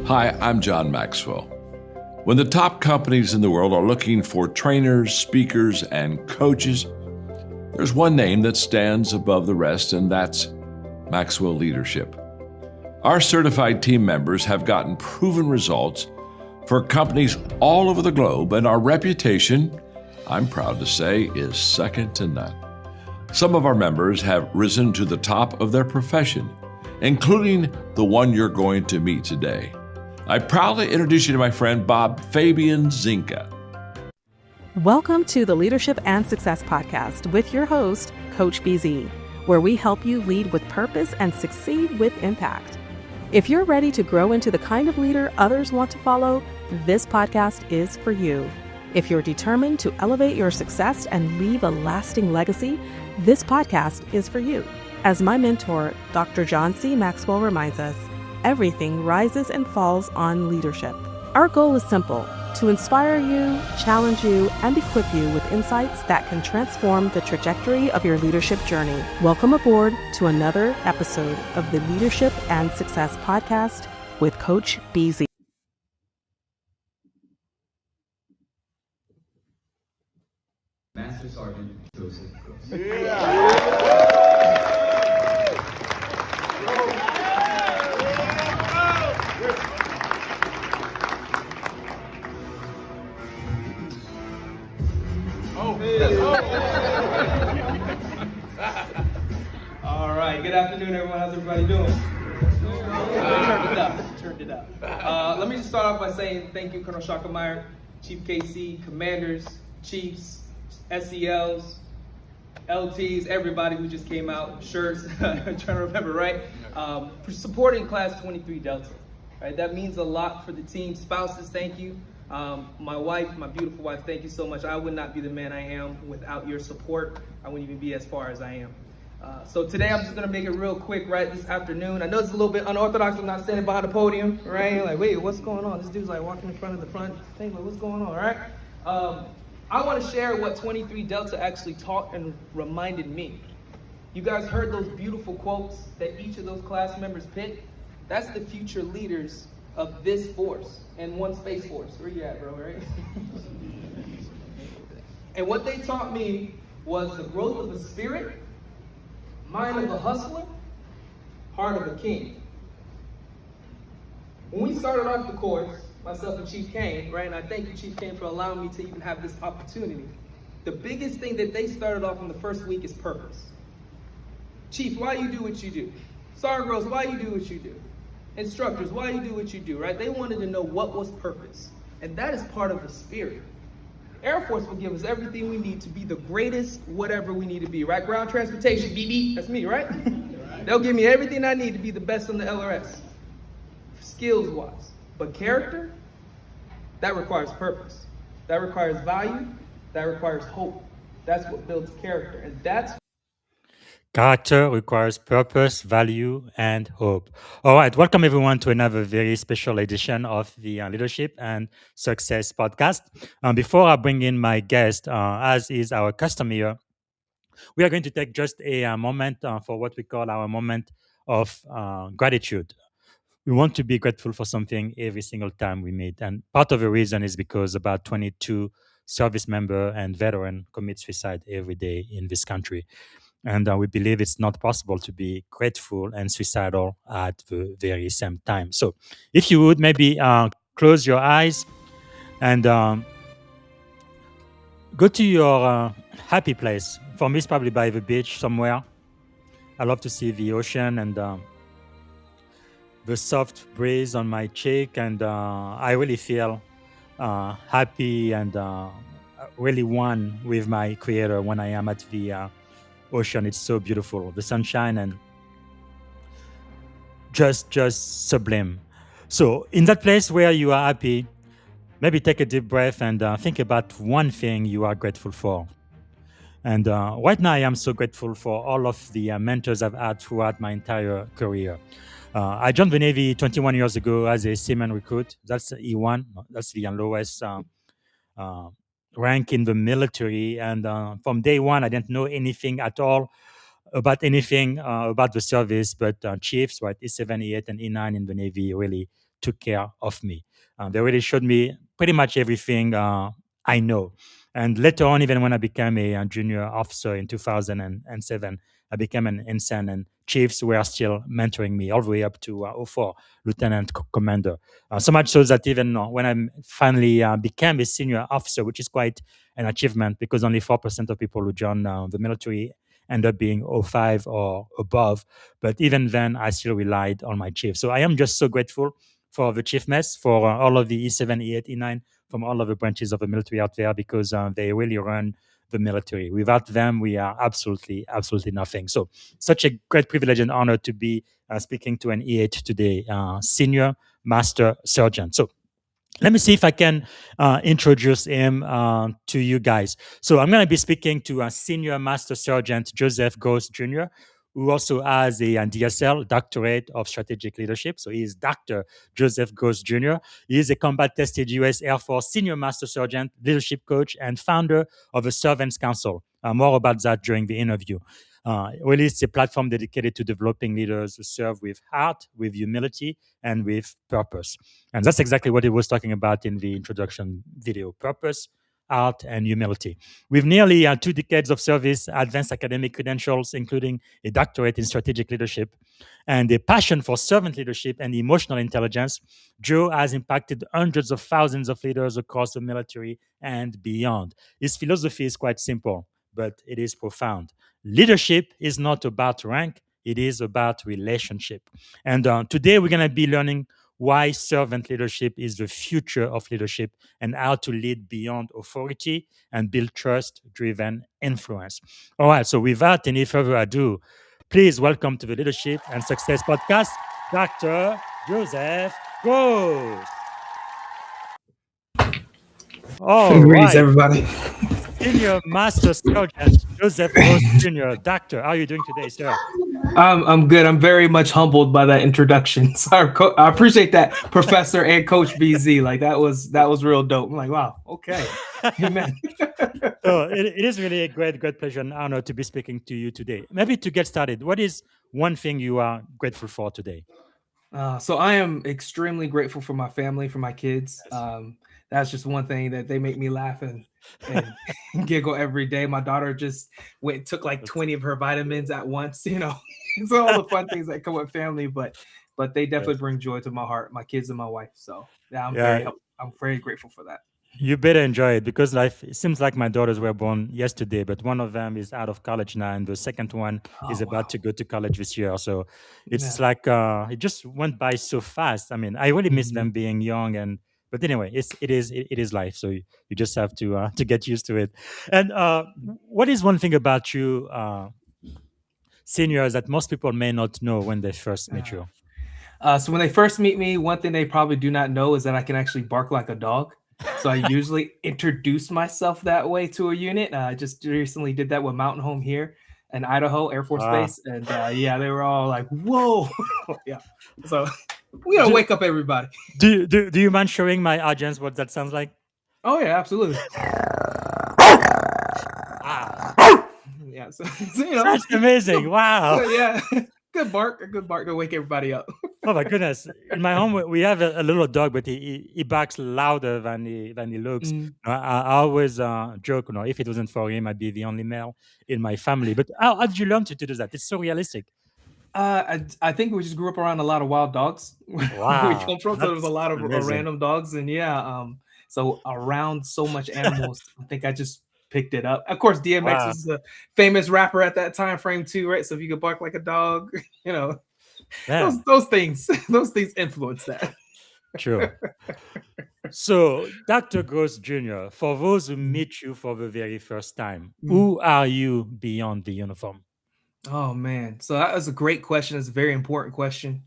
Hi, I'm John Maxwell. When the top companies in the world are looking for trainers, speakers, and coaches, there's one name that stands above the rest, and that's Maxwell Leadership. Our certified team members have gotten proven results for companies all over the globe, and our reputation, I'm proud to say, is second to none. Some of our members have risen to the top of their profession, including the one you're going to meet today. I proudly introduce you to my friend Bob Fabian Zinka. Welcome to the Leadership and Success Podcast with your host, Coach BZ, where we help you lead with purpose and succeed with impact. If you're ready to grow into the kind of leader others want to follow, this podcast is for you. If you're determined to elevate your success and leave a lasting legacy, this podcast is for you. As my mentor, Dr. John C. Maxwell reminds us, everything rises and falls on leadership. Our goal is simple: to inspire you, challenge you, and equip you with insights that can transform the trajectory of your leadership journey. Welcome aboard to another episode of the Leadership and Success Podcast with Coach BZ. Master Sergeant Joseph Groce. All right, good afternoon, everyone. How's everybody doing? Turned it up. Let me just start off by saying thank you, Colonel Schackemeyer, Chief KC, Commanders, Chiefs, SELs, LTs, everybody who just came out, shirts, I'm trying to remember, right? For supporting Class 23 Delta, right? That means a lot for the team. Spouses, thank you. My wife, my beautiful wife, thank you so much. I would not be the man I am without your support. I wouldn't even be as far as I am. So today I'm just gonna make it real quick, right? This afternoon, I know it's a little bit unorthodox. I'm not standing behind the podium, right? Like, wait, what's going on? This dude's like walking in front of the front thing, like, what's going on, right? I want to share what 23 Delta actually taught and reminded me. You guys heard those beautiful quotes that each of those class members picked? That's the future leaders of this force and one Space Force. Where you at, bro, right? And what they taught me was the growth of the spirit, mind of a hustler, heart of a king. When we started off the course, myself and Chief Kane, right, and I thank you, Chief Kane, for allowing me to even have this opportunity. The biggest thing that they started off in the first week is purpose. Chief, why you do what you do? Sergeant Groce, why you do what you do? Instructors, why you do what you do, right? They wanted to know what was purpose. And that is part of the spirit. Air Force will give us everything we need to be the greatest whatever we need to be, right? Ground transportation, BB, that's me, right? They'll give me everything I need to be the best on the LRS, skills-wise. But character, that requires purpose. That requires value. That requires hope. That's what builds character. And that's Character requires purpose, value, and hope. All right, welcome everyone to another very special edition of the Leadership and Success Podcast. Before I bring in my guest, as is our custom here, we are going to take just a moment for what we call our moment of gratitude. We want to be grateful for something every single time we meet. And part of the reason is because about 22 service member and veteran commit suicide every day in this country. And we believe it's not possible to be grateful and suicidal at the very same time. So if you would maybe close your eyes and go to your happy place. For me, it's probably by the beach somewhere. I love to see the ocean and the soft breeze on my cheek. And I really feel happy and really one with my creator when I am at the ocean. It's so beautiful, the sunshine, and just sublime. So in that place where you are happy, maybe take a deep breath and think about one thing you are grateful for. And right now I am so grateful for all of the mentors I've had throughout my entire career. I joined the Navy 21 years ago as a seaman recruit. That's E1. That's the lowest rank in the military. And from day one, I didn't know anything at all about anything about the service, but chiefs, right, E7, E8, and E9 in the Navy really took care of me. They really showed me pretty much everything I know. And later on, even when I became a junior officer in 2007, I became an ensign, and chiefs were still mentoring me all the way up to '04 lieutenant commander. So much so that even when I finally became a senior officer, which is quite an achievement because only 4% of people who join the military end up being '05 or above. But even then, I still relied on my chief. So I am just so grateful for the chief mess, for all of the E7, E8, E9, from all of the branches of the military out there, because they really run the military. Without them, we are absolutely nothing. So, such a great privilege and honor to be speaking to an E8 today, senior master sergeant. So, let me see if I can introduce him to you guys. So I'm going to be speaking to Senior Master Sergeant Joseph Groce Jr., who also has a DSL, Doctorate of Strategic Leadership. So he is Dr. Joseph Groce Jr. He is a combat-tested U.S. Air Force Senior Master Sergeant, leadership coach, and founder of the Servants Council. More about that during the interview. Really, it's a platform dedicated to developing leaders who serve with heart, with humility, and with purpose. And that's exactly what he was talking about in the introduction video: purpose, art, and humility. With nearly 2 decades of service, advanced academic credentials, including a doctorate in strategic leadership, and a passion for servant leadership and emotional intelligence, Joe has impacted hundreds of thousands of leaders across the military and beyond. His philosophy is quite simple, but it is profound. Leadership is not about rank, it is about relationship. And today we're going to be learning why servant leadership is the future of leadership and how to lead beyond authority and build trust driven influence. All right, so without any further ado, please welcome to the Leadership and Success Podcast, Dr. Joseph Groce. All Greetings, right, everybody. Senior Master Sergeant Joseph Groce Jr. Doctor, how are you doing today, sir? I'm good. I'm very much humbled by that introduction. So I appreciate that, Professor and Coach BZ. Like that was real dope. I'm like, wow, okay, amen. So it is really a great pleasure and honor to be speaking to you today. Maybe to get started, what is one thing you are grateful for today? So I am extremely grateful for my family, for my kids. Yes. That's just one thing that they make me laugh and giggle every day. My daughter just took like 20 of her vitamins at once. So all the fun things that come with family, but they definitely Yes. bring joy to my heart, my kids and my wife. So yeah, Yeah, I'm very grateful for that. you better enjoy it because life. It seems like my daughters were born yesterday, but one of them is out of college now, and the second one is Oh about wow, to go to college this year. So it's yeah. like it just went by so fast. I mean, I really miss Mhm. them being young, and but anyway, it is life. So you just have to get used to it. And what is one thing about you, seniors, that most people may not know when they first meet you? So when they first meet me, one thing they probably do not know is that I can actually bark like a dog. So I usually introduce myself that way to a unit. I just recently did that with Mountain Home here in Idaho Air Force Ah, Base, and yeah, they were all like, "Whoa!" Yeah. So we gotta do, wake up everybody. do you mind showing my audience what that sounds like? Oh yeah, absolutely. Wow, Yeah. So, that's amazing! Wow. yeah, a good bark to wake everybody up. Oh my goodness! In my home, we have a little dog, but he barks louder than he looks. Mm. I always joke, if it wasn't for him, I'd be the only male in my family. But how did you learn to do that? It's so realistic. I think we just grew up around a lot of wild dogs where we Wow, come from. So there was a that's lot of amazing. random dogs, and yeah, so around so much animals, I think I just picked it up. Of course, DMX Wow, was a famous rapper at that time frame too, right? So if you could bark like a dog, you know, those man, those things, those things influence that. true. So, Dr. Groce Jr., for those who meet you for the very first time, Mm. who are you beyond the uniform? Oh man, so that was a great question. It's a very important question.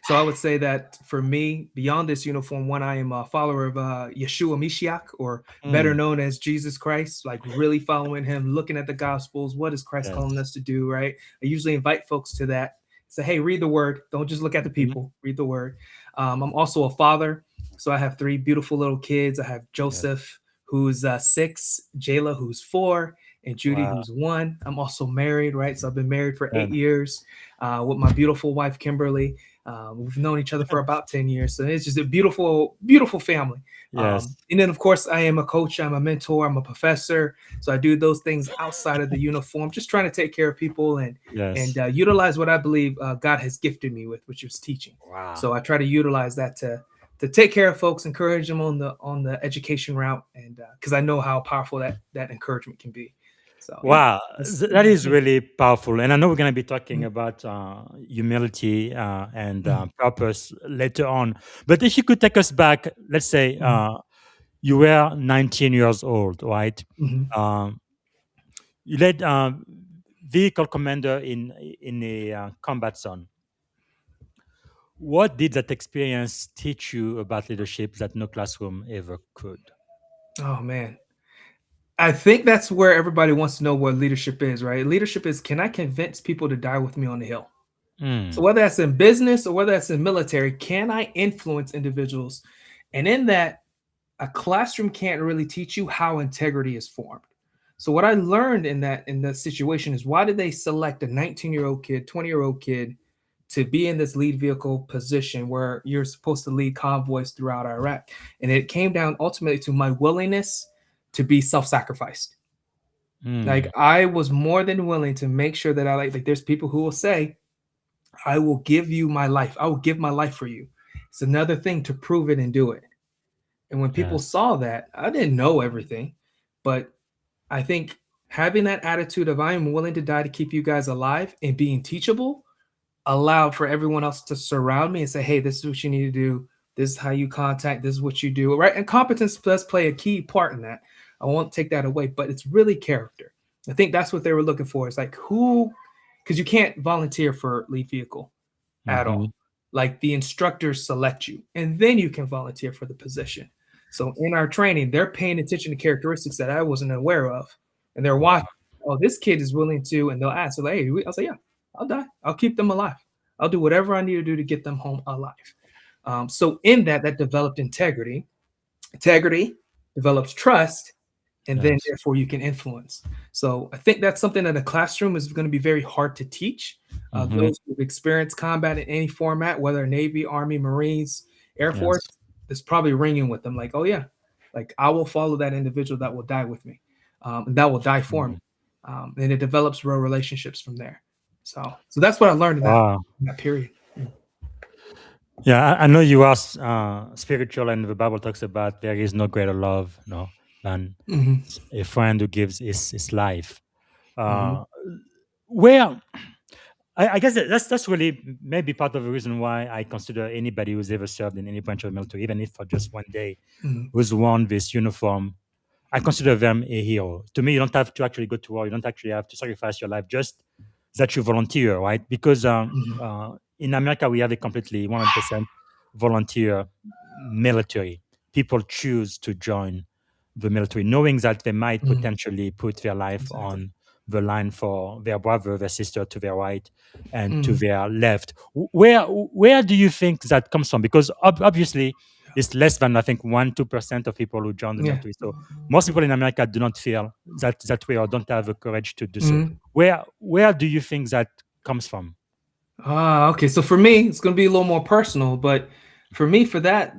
So I would say that for me, beyond this uniform, one, I am a follower of Yeshua Mashiach, or better Mm, known as Jesus Christ. Like really following him, looking at the Gospels. What is Christ calling yes. us to do? Right. I usually invite folks to that. Say, hey, read the Word. Don't just look at the Mhm. people. Read the Word. I'm also a father, so I have three beautiful little kids. I have Yes. Joseph, who's 6, Jayla, who's 4, and Judy, Wow. who's 1. I'm also married, right? So I've been married for 8 Man. years with my beautiful wife, Kimberly. We've known each other for about 10 years. So it's just a beautiful, beautiful family. Yes. And then, of course, I am a coach. I'm a mentor. I'm a professor. So I do those things outside of the uniform, just trying to take care of people and Yes. utilize what I believe God has gifted me with, which is teaching. Wow. So I try to utilize that to take care of folks, encourage them on the education route, and because I know how powerful that encouragement can be. So yeah, Wow, that is really powerful. And I know we're going to be talking about humility and purpose later on. But if you could take us back, let's say you were 19 years old, right? Um, you led vehicle commander in a combat zone. What did that experience teach you about leadership that no classroom ever could? Oh man, I think that's where everybody wants to know what leadership is, right? Leadership is, can I convince people to die with me on the hill? So Mm, whether that's in business or whether that's in military, can I influence individuals? And in that, a classroom can't really teach you how integrity is formed. So what I learned in that situation is, why did they select a 19-year-old kid, 20-year-old kid to be in this lead vehicle position where you're supposed to lead convoys throughout Iraq? And it came down ultimately to my willingness to be self-sacrificed. Like mm, I was more than willing to make sure that I like there's people who will say, I will give you my life. I will give my life for you. It's another thing to prove it and do it. And when people yes. saw that, I didn't know everything, but I think having that attitude of I am willing to die to keep you guys alive and being teachable allowed for everyone else to surround me and say, hey, this is what you need to do. This is how you contact. This is what you do. Right. And competence does play a key part in that. I won't take that away, but it's really character. I think that's what they were looking for. It's like who, because you can't volunteer for lead vehicle at Mm-hmm. all. Like the instructors select you and then you can volunteer for the position. So in our training, they're paying attention to characteristics that I wasn't aware of. And they're watching, oh, this kid is willing to, and they'll ask, so, hey, I'll say, yeah, I'll die. I'll keep them alive. I'll do whatever I need to do to get them home alive. So in that developed integrity. Integrity develops trust, and then Yes. therefore you can influence. So I think that's something that a classroom is going to be very hard to teach. Mm-hmm. Those who've experienced combat in any format, whether Navy, Army, Marines, Air Force, Yes. is probably ringing with them. Like, oh yeah, like I will follow that individual that will die with me, and that will die for me, Mm. and it develops real relationships from there. So that's what I learned Wow. in that period. Yeah, I know you are spiritual, and the Bible talks about there is no greater love, no, than Hmm. a friend who gives his life. Hmm. Uh, where I guess that's really maybe part of the reason why I consider anybody who's ever served in any branch of the military, even if for just one day, Hmm. who's worn this uniform, I consider them a hero. To me, you don't have to actually go to war. You don't actually have to sacrifice your life. Just that you volunteer, right? Because Hmm. in America, we have a completely 100% volunteer military. People choose to join the military, knowing that they might Hmm. potentially put their life Exactly. on the line for their brother, their sister to their right and to Hmm. their left. Where do you think that comes from? Because obviously, it's less than I think 1-2% of people who join the Yeah. military. So most people in America do not feel that way or don't have the courage to do so. Mhm. Where do you think that comes from? Okay. So for me, it's going to be a little more personal, but for me, for that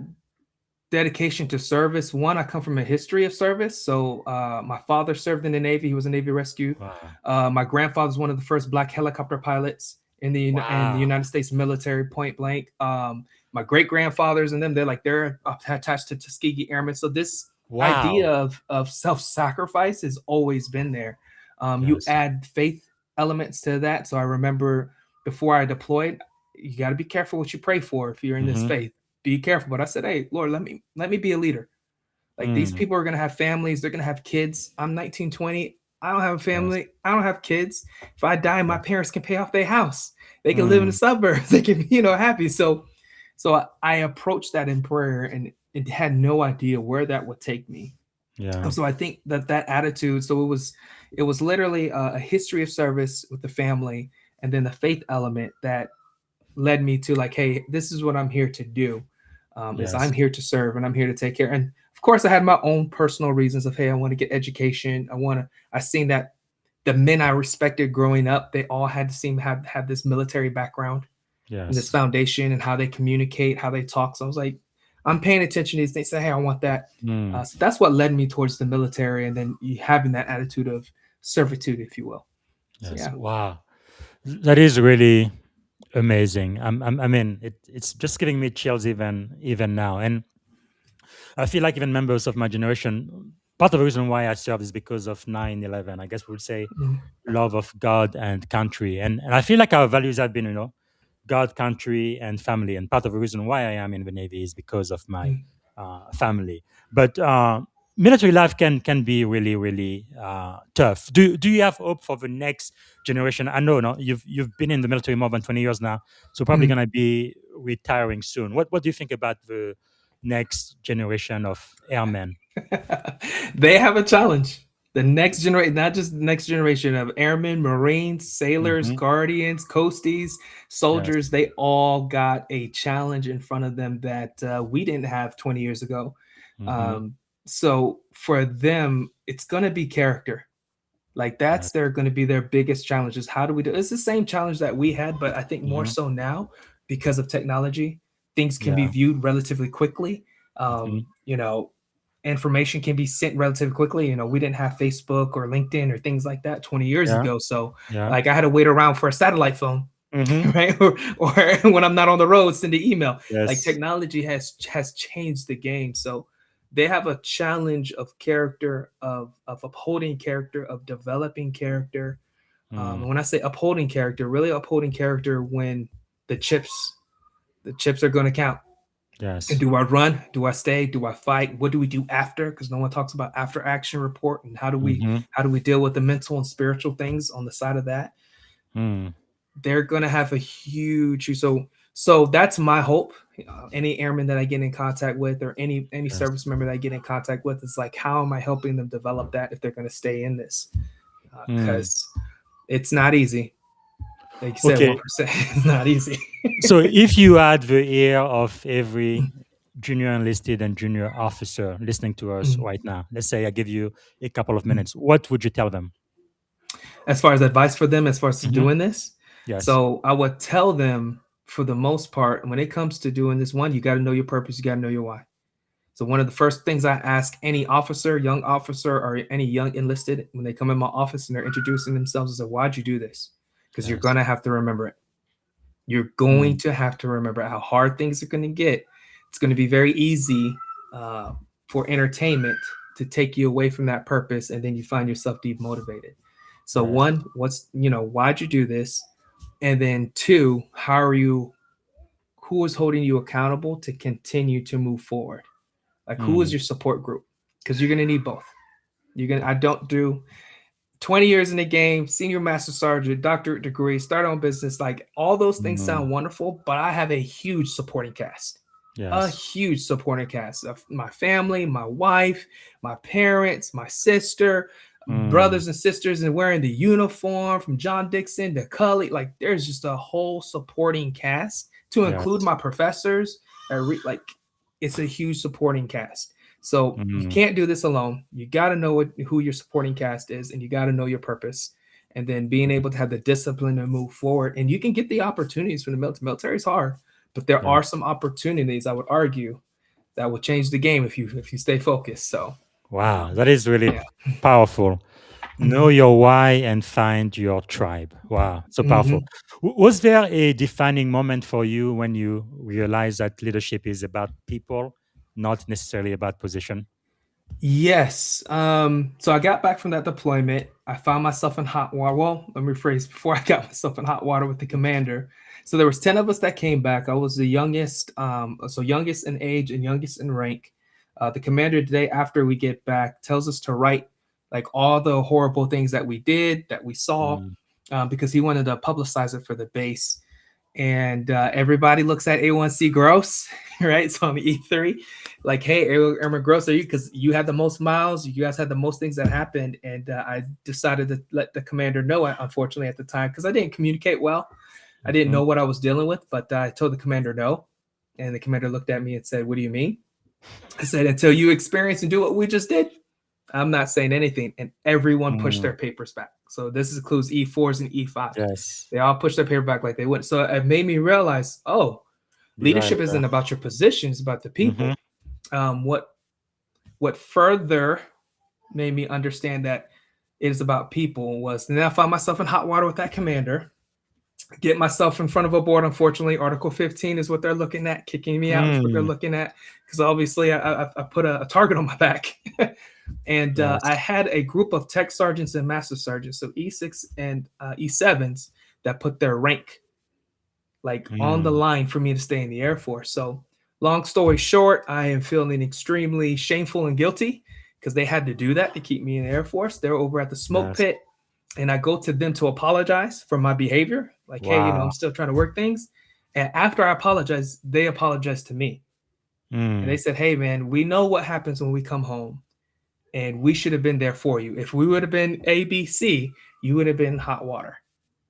dedication to service, one, I come from a history of service. So my father served in the Navy; he was a Navy rescue. Wow. My grandfather was one of the first Black helicopter pilots in the Wow. United States military, point blank. My great grandfathers and them, they're attached to Tuskegee Airmen. So this idea Wow. of self sacrifice has always been there. You Yes. add faith elements to that. So I remember before I deployed, you got to be careful what you pray for if you're in this Mm-hmm. faith. Be careful. But I said, hey, Lord, let me be a leader. Like these Mm. people are gonna have families, they're gonna have kids. I'm 19, 20. I don't have a Yes. family, I don't have kids. If I die, my Yes. parents can pay off their house. They can live in the Mm. suburbs, they can, happy. So I approached that in prayer and it had no idea where that would take me. Yeah. So I think that attitude, so it was literally a history of service with the family and then the faith element that led me to like, hey, this is what I'm here to do. Is I'm Yes. here to serve and I'm here to take care. And of course, I had my own personal reasons of, hey, I want to get education. I seen that the men I respected growing up, they all had to seem to have this military background. and this Yes. foundation and how they communicate, how they talk. So I was like, I'm paying attention to these things. Say, hey, I want that. Mm. So that's what led me towards the military, and then you having that attitude of servitude, if you will. So Yes. yeah. Wow. That is really amazing. I mean, it's just giving me chills even now. And I feel like even members of my generation, part of the reason why I served is because of 9/11. I guess we would say Mm, love of God and country. And I feel like our values have been, God, country, and family. And part of the reason why I am in the Navy is because of my mm, family. But military life can be really, really tough. Do you have hope for the next generation? I know, no, you've been in the military more than 20 years now, so probably mm. gonna be retiring soon. What do you think about the next generation of airmen? They have a challenge. The next generation, not just the next generation of airmen, Marines, sailors, Hmm. guardians, coasties, Yes. soldiers, they all got a challenge in front of them that we didn't have 20 years ago. Hmm. Um, so for them, it's going to be character. Like Yes. that's they're going to be their biggest challenge is how do we do it's the same challenge that we had, but I think more Hmm. so now because of technology, things can be Yeah. viewed relatively quickly. Hmm. You know, information can be sent relatively quickly. You know, we didn't have Facebook or LinkedIn or things like that 20 years Yeah. ago. So Yeah. like I had to wait around for a satellite phone, Hmm. right? Or when I'm not on the road, send an email. Like Yes. technology has changed the game. So they have a challenge of character, of upholding character, of developing character. Mm. And when I say upholding character, really upholding character when the the chips are going to count. And Yes. do I run? Do I stay? Do I fight? What do we do after? Because no one talks about after action report and Hmm. how do we deal with the mental and spiritual things on the side of that. Mm. They're gonna have a huge so that's my hope. Any airman that I get in contact with or any Yes. service member that I get in contact with is like, how am I helping them develop that if they're going to stay in this? Mm. Because it's not easy. Like you said, Okay. 1%. It's not easy. So if you had the ear of every junior enlisted and junior officer listening to us right now, let's say I give you a couple of minutes, what would you tell them? As far as advice for them, as far as Hmm. doing this, Yes. so I would tell them for the most part, when it comes to doing this, one, you got to know your purpose, you got to know your why. So one of the first things I ask any officer, young officer, or any young enlisted when they come in my office and they're introducing themselves is, why'd you do this? Because you're Yes. gonna have to remember it. You're going Mm. to have to remember how hard things are going to get. It's going to be very easy uh, for entertainment to take you away from that purpose, and then you find yourself demotivated. So Yes. one, why'd you do this? And then two, who is holding you accountable to continue to move forward? Like who is Mm. your support group? Because you're gonna need both. I don't do 20 years in the game, senior master sergeant, doctorate degree, start on business. Like all those things Mm. sound wonderful, but I have a huge supporting cast. A Yes. huge supporting cast of my family, my wife, my parents, my sister, Mm. brothers and sisters, and wearing the uniform from John Dixon to Cully. Like there's just a whole supporting cast to include Yes. my professors. Like it's a huge supporting cast. So you Mm. can't do this alone. You got to know who your supporting cast is, and you got to know your purpose. And then being able to have the discipline to move forward. And you can get the opportunities from the military. Military is hard, but there Yeah. are some opportunities, I would argue, that will change the game if you stay focused. So Wow, that is really yeah. powerful. Know Mhm. your why and find your tribe. Wow, so powerful. Mhm. Was there a defining moment for you when you realized that leadership is about people, not necessarily about position? Yes. So I got back from that deployment. I found myself in hot water. Well, let me rephrase before I got myself in hot water with the commander. So there was 10 of us that came back. I was the youngest, so youngest in age and youngest in rank. The commander today, after we get back, tells us to write like all the horrible things that we did, that we saw, Mm. because he wanted to publicize it for the base. And everybody looks at A1C Groce, right? So I'm E3, like, hey, Airman Groce, are you? Because you had the most miles, you guys had the most things that happened, and I decided to let the commander know. Unfortunately, at the time, because I didn't communicate well, I didn't Mhm. know what I was dealing with, but I told the commander no, and the commander looked at me and said, "What do you mean?" I said, "Until you experience and do what we just did, I'm not saying anything. And everyone pushed Mm, their papers back. So this includes E4s and E5s. yes, They all pushed their paper back like they wouldn't. So it made me realize, oh, you are. leadership isn't about your position, it's about the Mm-hmm. people. What further made me understand that it is about people was then I found myself in hot water with that commander, get myself in front of a board. Unfortunately, Article 15 is what they're looking at. Kicking me out is what they're Mm, looking at, because obviously I put a target on my back. And I yes. had a group of tech sergeants and master sergeants, so E6 and E7s, that put their rank like on the Mm, line for me to stay in the Air Force. So, long story short, I am feeling extremely shameful and guilty because they had to do that to keep me in the Air Force. They're over at the smoke yes. pit, and I go to them to apologize for my behavior. Like, hey, I'm Wow. still trying to work things. And after I apologize, they apologized to me. And they Mm, said, hey, man, we know what happens when we come home, and we should have been there for you. If we would have been ABC, you would have been hot water.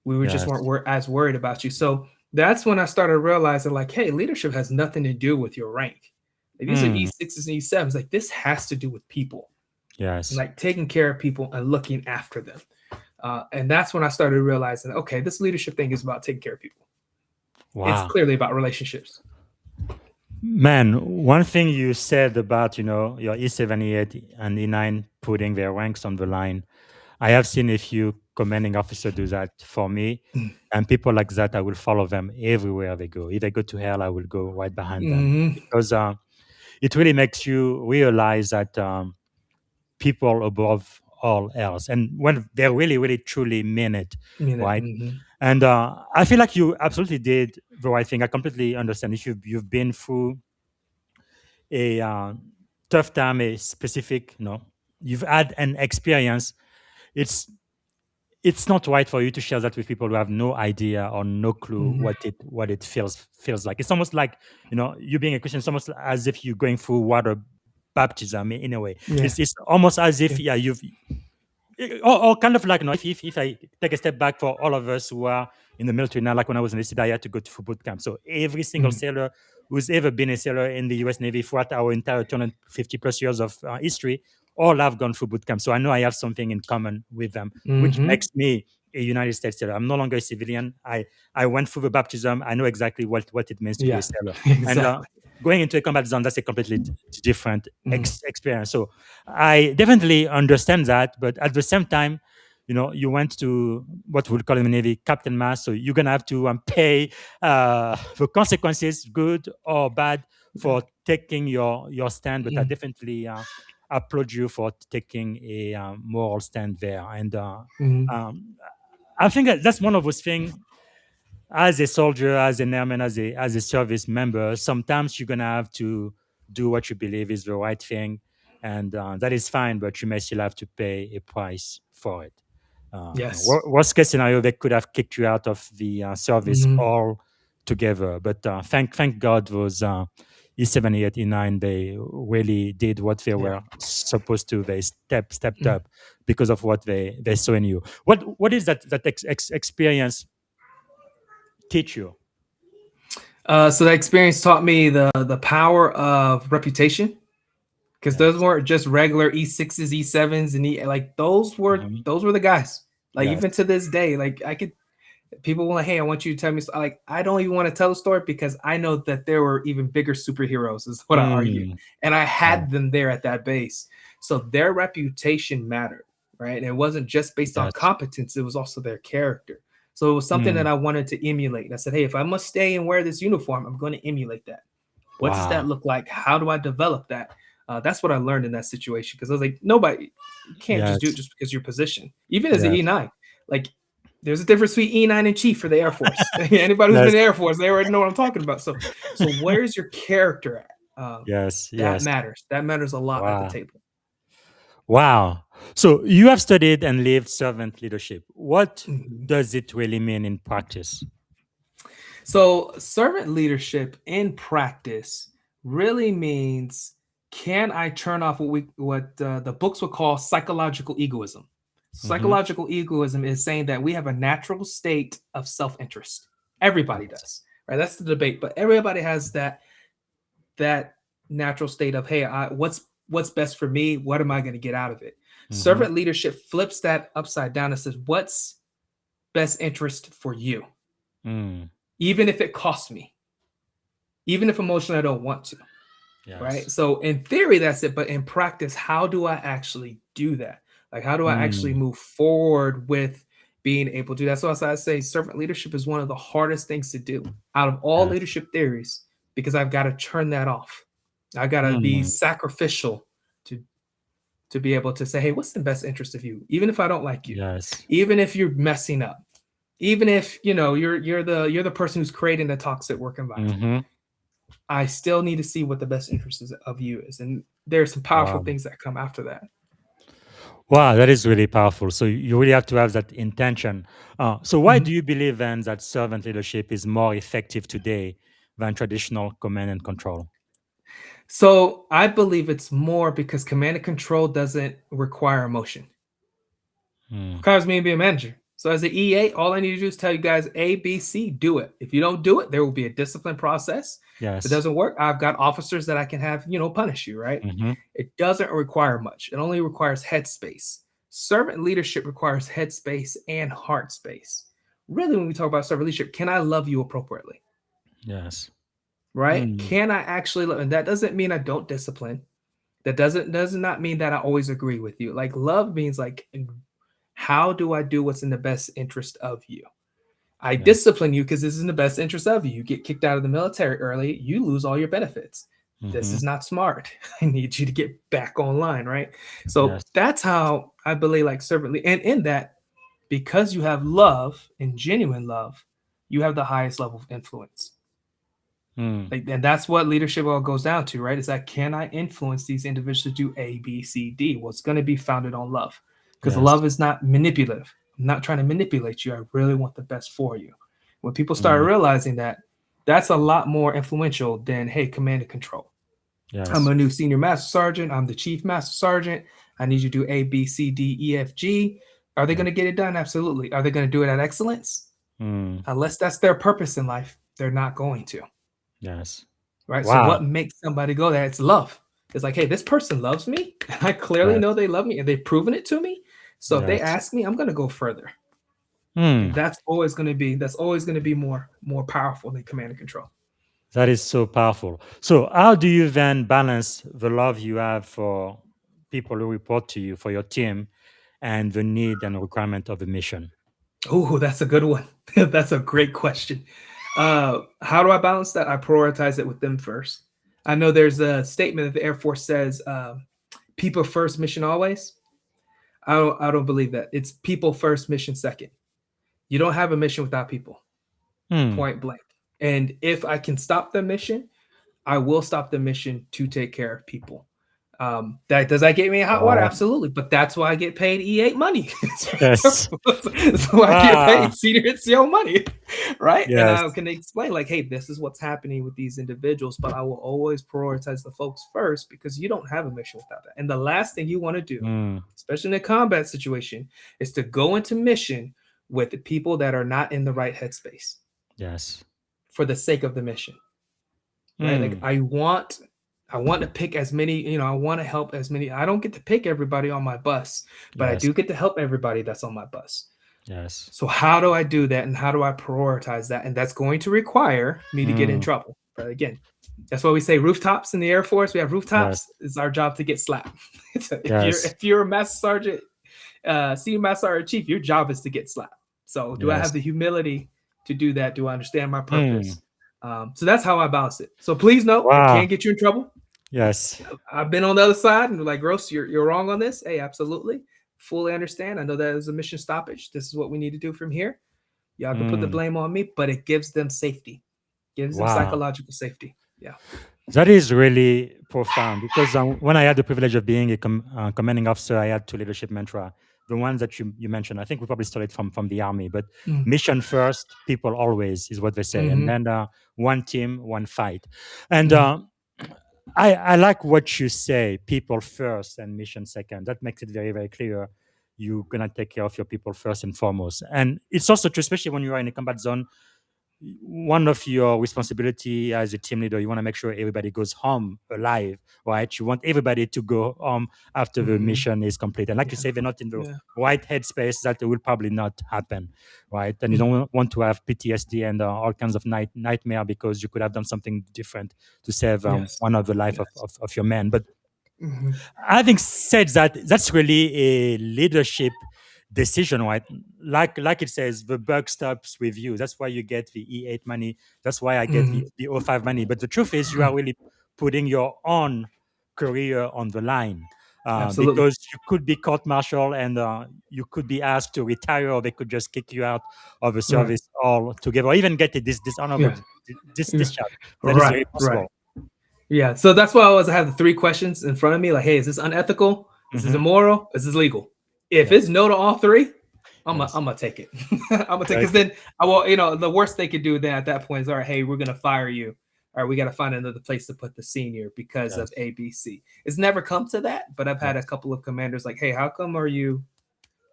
We just yes. weren't as worried about you. So that's when I started realizing, like, hey, leadership has nothing to do with your rank. Like, these are Mm, E6s and E7s. Like, this has to do with people, and yes. like taking care of people and looking after them. And that's when I started realizing, okay, this leadership thing is about taking care of people. It's Wow. clearly about relationships. Man, one thing you said about, your E78 and E9 putting their ranks on the line, I have seen a few commanding officers do that for me. And people like that, I will follow them everywhere they go. If they go to hell, I will go right behind them. Mm-hmm. Because it really makes you realize that people above all else. And when they really, really, truly mean it, right? Mm-hmm. And I feel like you absolutely did the right thing. I completely understand. If you've been through a tough time, a specific, you've had an experience. It's it's not right for you to share that with people who have no idea or no clue Mm-hmm. what it feels like. It's almost like you being a Christian. It's almost as if you're going through water baptism in a way. Yeah. It's almost as Yeah. if you've or kind of like if I take a step back for all of us who are in the military now, like when I was enlisted, I had to go to boot camp. So every single Mm-hmm. sailor who's ever been a sailor in the U.S. Navy throughout our entire 250 plus years of history, all have gone through boot camp. So I know I have something in common with them, which Mm-hmm. makes me a United States sailor. I'm no longer a civilian. I went through the baptism. I know exactly what it means to be a Yeah. sailor. And Exactly. going into a combat zone, that's a completely different Mm-hmm. experience. So I definitely understand that, but at the same time, you went to what we'll call in the Navy Captain Mass, so you're gonna have to pay the consequences, good or bad, for taking your stand. But I Mm-hmm. definitely applaud you for taking a moral stand there, and Mm-hmm. um, I think that's one of those things as a soldier, as an airman, as a service member, sometimes you're gonna have to do what you believe is the right thing, and that is fine. But you may still have to pay a price for it. Yes. Worst case scenario, they could have kicked you out of the service Mm-hmm. altogether. But thank God those E78, E9, they really did what they Yeah. were supposed to. They stepped Mm. up because of what they saw in you. What is that experience teach you? So that experience taught me the power of reputation, because those Yes. weren't just regular E6s, E7s, and like Mhm. those were the guys. Like, Yes. even to this day, like, I could, people were like, hey, I want you to tell me. Like, I don't even want to tell the story because I know that there were even bigger superheroes, is what I argue, Mm. and I Yeah. had them there at that base. So their reputation mattered, right? And it wasn't just based on Yes. competence; it was also their character. So it was something that Mm. I wanted to emulate. And I said, hey, if I must stay and wear this uniform, I'm going to emulate that. What does that Wow. look like? How do I develop that? That's what I learned in that situation, because I was like, nobody, you can't just do it Yes. just because your position. Even as an Yes. E9, like, there's a difference between E9 and Chief for the Air Force. Anybody who's been Yes. in the Air Force, they already know what I'm talking about. So where's your character at? Yes. That Yes. matters. That matters a lot at the Wow. table. Wow. So you have studied and lived servant leadership. What Mhm. does it really mean in practice? So servant leadership in practice really means, can I turn off what the books would call psychological egoism? Hmm. Psychological egoism is saying that we have a natural state of self-interest. Everybody Yes. does, right? That's the debate, but everybody has that natural state of, hey, what's what's best for me? What am I going to get out of it? Mm-hmm. Servant leadership flips that upside down and says, what's best interest for you? Mm. Even if it costs me, even if emotionally I don't want to, right? Yes. So in theory, that's it. But in practice, how do I actually do that? Like, how do I actually Mm. move forward with being able to do that? So as I say, servant leadership is one of the hardest things to do out of all Yes. leadership theories, because I've got to turn that off. I got to be Mm. sacrificial to be able to say, hey, what's the best interest of you? Even if I don't like you, Yes. even if you're messing up, even if you're the person who's creating a toxic work environment, Mm-hmm. I still need to see what the best interest of you is. And there's some powerful Wow. things that come after that. Wow, that is really powerful. So you really have to have that intention. So why Mhm. do you believe then that servant leadership is more effective today than traditional command and control? So I believe it's more because command and control doesn't require emotion. Mm. Requires me to be a manager. So as an EA, all I need to do is tell you guys A, B, C, do it. If you don't do it, there will be a discipline process. If it Yes. doesn't work, I've got officers that I can have, punish you, right? Mm-hmm. It doesn't require much. It only requires headspace. Servant leadership requires headspace and heart space. Really, when we talk about servant leadership, can I love you appropriately? Yes. Right? Mm. Can I actually love? And that doesn't mean I don't discipline. That does not mean that I always agree with you. Like, love means like, how do I do what's in the best interest of you? I Yes. discipline you because this is in the best interest of you. You get kicked out of the military early, you lose all your benefits. This Mm-hmm. is not smart. I need you to get back online, right? So Yes. that's how I believe, like, servantly. And in that, because you have love and genuine love, you have the highest level of influence. Mm. Like, and that's what leadership all goes down to, right? Is that, can I influence these individuals to do A, B, C, D? Well, it's going to be founded on love, because Yes. love is not manipulative. I'm not trying to manipulate you. I really want the best for you. When people start Mm. realizing that, that's a lot more influential than, hey, command and control. I'm Yes. a new senior master sergeant. I'm the chief master sergeant. I need you to do A, B, C, D, E, F, G. Are they Yes. going to get it done? Absolutely. Are they going to do it at excellence? Mm. Unless that's their purpose in life, they're not going to. Yes. Right? So Wow. what makes somebody go there? It's love. It's like, hey, this person loves me. I clearly know Yes. they love me and they've proven it to me. So if they Yes. ask me, I'm going to go further. And Mm. that's always going to be more powerful than command and control. That is so powerful. So how do you then balance the love you have for people who report to you, for your team, and the need and requirement of the mission? Oh, that's a good one. That's a great question. How do I balance that? I prioritize it with them first. I know there's a statement that the Air Force says, people first, mission always. I don't believe that. It's people first, mission second. You don't have a mission without people. Hmm. Point blank. And if I can stop the mission, I will stop the mission to take care of people. That does that get me in hot water? Wow. Absolutely. But that's why I get paid E8 money. Yes. That's why I get Ah. paid senior NCO money, right? And Yes. I can explain, like, hey, this is what's happening with these individuals, but I will always prioritize the folks first, because you don't have a mission without that. And the last thing you want to do, Hmm. especially in a combat situation, is to go into mission with the people that are not in the right headspace Yes. for the sake of the mission, right? Like, Hmm. I want to pick as many, I want to help as many. I don't get to pick everybody on my bus, but I Yes. do get to help everybody that's on my bus. Yes. So how do I do that, and how do I prioritize that? And that's going to require me to get in Hmm. trouble. But again, that's why we say rooftops in the Air Force. We have Yes. rooftops. It's our job to get slapped. if you're Yes. if you're a master sergeant, senior master sergeant chief, your job is to get slapped. So do I have Yes. the humility to do that? Do I understand my Hmm. purpose? So that's how I balance it. So please note, it Wow. can get you in trouble. Yes. I've been on the other side and like, Groce, you're wrong on this. Hey, absolutely. Fully understand. I know that is a mission stoppage. This is what we need to do from here. Y'all can put the Hmm. blame on me, but it gives them safety, gives them Wow. psychological safety. Yeah. That is really profound because when I had the privilege of being a commanding officer, I had two leadership mantras. The ones that you mentioned, I think we probably stole it from the army, but Mm. mission first, people always is what they say. And Mm-hmm. then one team, one fight. And Mm-hmm. I like what you say, people first and mission second. That makes it very, very clear. You're going to take care of your people first and foremost. And it's also true, especially when you are in a combat zone, one of your responsibility as a team leader, you want to make sure everybody goes home alive, right? You want everybody to go home after the Hmm. mission is complete. And like you Yeah. say, they're not in the Yeah. right headspace, that will probably not happen, right? And you Mhm. don't want to have PTSD and all kinds of nightmare because you could have done something different to save Yes. one of the life Yes. of your men. But Hmm. having said that, that's really a leadership decision, right? Like it says, the buck stops with you. That's why you get the E8 money. That's why I get Hmm. the O5 money. But the truth is, you are really putting your own career on the line, Absolutely. because you could be court-martial and you could be asked to retire, or they could just kick you out of the Right. service altogether, or even get a dishonorable Yeah. Yeah. discharge. That is Right. very Right. possible. Yeah. So that's why I always have the three questions in front of me. Like, hey, is this unethical? Is this Hmm. immoral? Is this legal? If Yes. it's no to all three, I'm Yes. gonna take it. I'm gonna take, Very because good. then I will. The worst they could do then at that point is, all right, hey, we're gonna fire you. All right, we got to find another place to put the senior because of Yes. ABC. It's never come to that, but I've had a Yes. couple of commanders like, hey, how come are you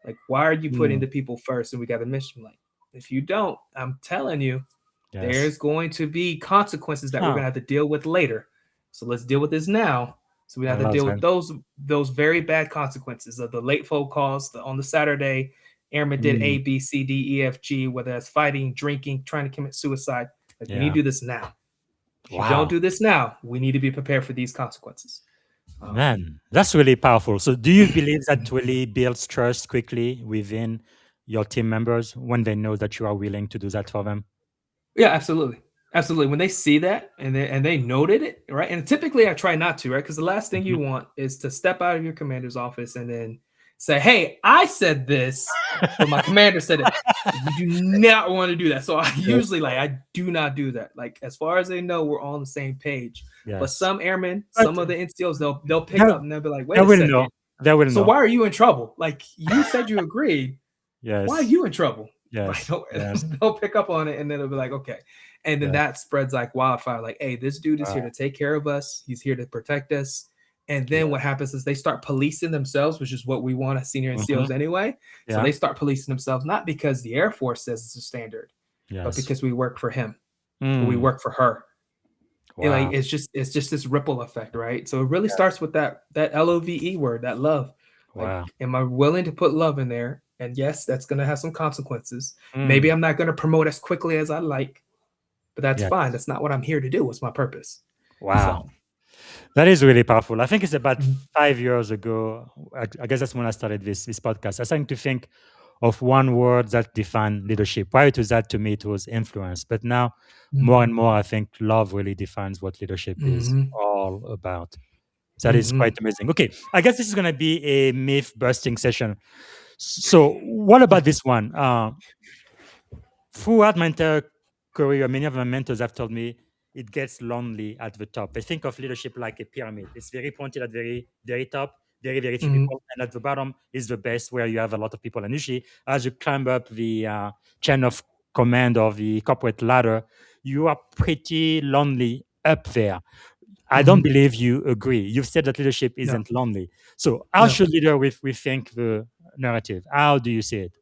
like, why are you putting Mm. the people first? And we got a mission. Like, if you don't, I'm telling you, Yes. there's going to be consequences that we're Huh. gonna have to deal with later. So let's deal with this now. So we I have to love deal with that. those very bad consequences of the late phone calls on the Saturday. Airmen did Mm. A, B, C, D, E, F, G, whether that's fighting, drinking, trying to commit suicide. Like, we need Yeah. to do this now. If you don't Wow. do this now, we need to be prepared for these consequences. Um, Man, that's really powerful. So, do you believe that really builds trust quickly within your team members when they know that you are willing to do that for them? Yeah, absolutely. Absolutely. When they see that and they noted it, right? And typically I try not to, right? Because the last thing Mhm. you want is to step out of your commander's office and then say, "Hey, I said this, but my commander said it." You do not want to do that. So I Yes. usually I do not do that. Like, as far as they know, we're all on the same page. But Yes. some airmen, But some of the NCOs, they'll pick they, up and they'll be like, they "Wait a will know. second. They will So know. why are you in trouble? Like, you said you agreed. Why are Yes. you in trouble?" Like, Yes. Yes. they'll pick up on it, and then they'll be like, okay. And then Yes. that spreads like wildfire. Like, hey, this dude is here Wow. to take care of us. He's here to protect us. And then Yeah. what happens is they start policing themselves, which is what we want as senior Hmm. NCOs anyway. So Yeah. they start policing themselves, not because the Air Force says it's a standard, but Yes. because we work for him or we Mm. work for her. And like, Wow. it's just this ripple effect, right? So it really Yes. starts with that LOVE word, that love. Like, Wow. am I willing to put love in there? And yes, that's gonna have some consequences. Maybe Mm. I'm not gonna promote as quickly as I like, but that's fine. Yes. That's not what I'm here to do. What's my purpose? Wow. So, That is really powerful. I think it's about mhm, 5 years ago. I guess that's when I started this podcast. I started to think of one word that defined leadership. Prior to that, to me, it was influence. But now, more and mhm, more, I think love really defines what leadership is mhm, all about. That is mhm, quite amazing. Okay, I guess this is going to be a myth busting session. So, what about this one? Throughout my entire career, many of my mentors have told me it gets lonely at the top. They think of leadership like a pyramid. It's very pointed at very, very top, very, very few mhm, people. And at the bottom is the best, where you have a lot of people. And usually, as you climb up the chain of command of the corporate ladder, you are pretty lonely up there. I don't mhm. believe you agree. You've said that leadership No, isn't lonely. So, how no. should leader rethink the narrative? How do you see it?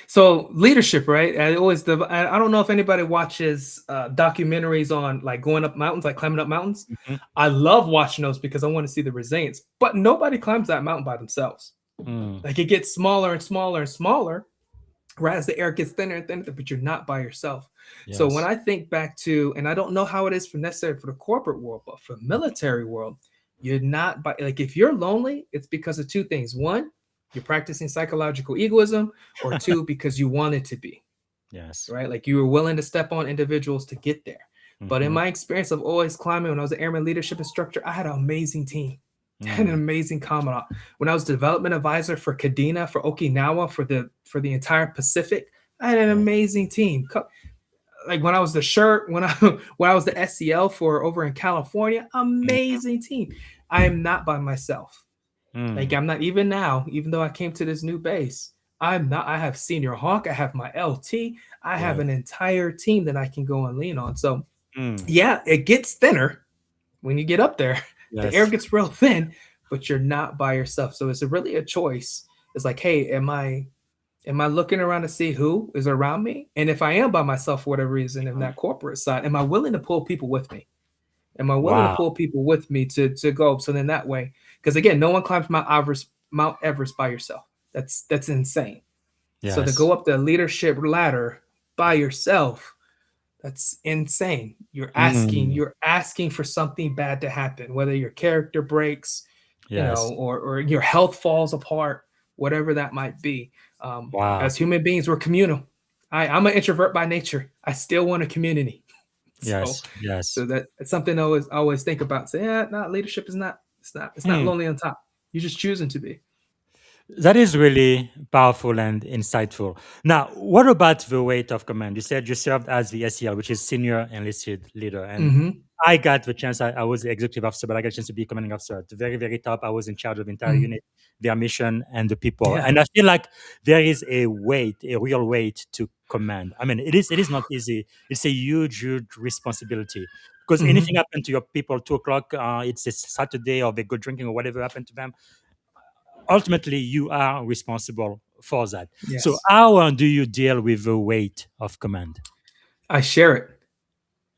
So leadership, right? I don't know if anybody watches documentaries on like going up mountains, like climbing up mountains. Mhm. I love watching those because I want to see the resilience. But nobody climbs that mountain by themselves. Mm. Like, it gets smaller and smaller and smaller, right, as the air gets thinner and thinner, but you're not by yourself. So when Yes. I think back to, and I don't know how it is for necessarily for the corporate world, but for military world, you're not by, like, if you're lonely, it's because of two things. One, you're practicing psychological egoism, or two, because you wanted to be, Yes. right? Like, you were willing to step on individuals to get there. But in Mhm. my experience of always climbing, when I was an airman leadership instructor, I had an amazing team. I had an Mm. amazing commandant. When I was development advisor for Kadena, for Okinawa, for the entire Pacific, I had an Yes. amazing team. Like, when I was the shirt, when I when I was the SCL for over in California, Mhm. amazing team. I am not by myself. Like, Mm. I'm not even now, even though I came to this new base. I'm not. I have Senior Hawk. I have my LT. I have Yes. an entire team that I can go and lean on. So Mm. yeah, it gets thinner when you get up there. The air Yes. gets real thin, but you're not by yourself. So it's really a choice. It's like, hey, Am I looking around to see who is around me? And if I am by myself for whatever reason in that corporate side, am I willing to pull people with me? Am I willing to Wow. pull people with me to go? So then that way, because again, no one climbs Mount Everest by yourself. That's insane. So to Yes. go up the leadership ladder by yourself, that's insane. Mm. You're asking for something bad to happen, whether your character breaks, Yes. or your health falls apart, whatever that might be. Wow. As human beings, we're communal. I'm an introvert by nature. I still want a community. So, Yes. Yes. that's something I always think about. Say, yeah, not leadership is not. It's not Hmm. lonely on top. You're just choosing to be. That is really powerful and insightful. Now, what about the weight of command? You said you served as the SEL, which is Senior Enlisted Leader. And Mm-hmm. I got the chance, I was the executive officer, but I got a chance to be commanding officer. At the very, very top, I was in charge of the entire Mm-hmm. unit, their mission, and the people. Yeah. And I feel like there is a weight, a real weight to command. I mean, it is not easy. It's a huge, huge responsibility. Because anything Mm-hmm. happened to your people 2 o'clock, it's a Saturday or they go drinking or whatever happened to them, ultimately you are responsible for that. So Yes. how do you deal with the weight of command? I share it.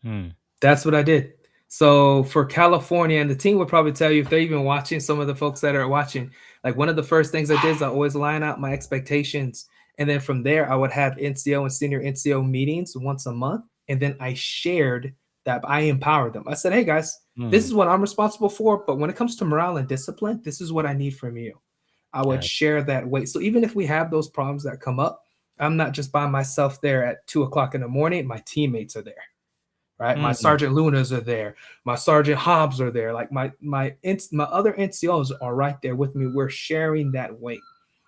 Hmm. That's what I did. So for California, and the team would probably tell you if they're even watching, some of the folks that are watching, like one of the first things I did is I always line out my expectations. And then from there, I would have NCO and senior NCO meetings once a month. And then I shared that I empowered them. I said, hey guys, this Hmm. is what I'm responsible for. But when it comes to morale and discipline, this is what I need from you. I would Yes. share that weight. So even if we have those problems that come up, I'm not just by myself there at 2 o'clock in the morning. My teammates are there, right? My Hmm. Sergeant Lunas are there. My Sergeant Hobbs are there. Like my other NCOs are right there with me. We're sharing that weight.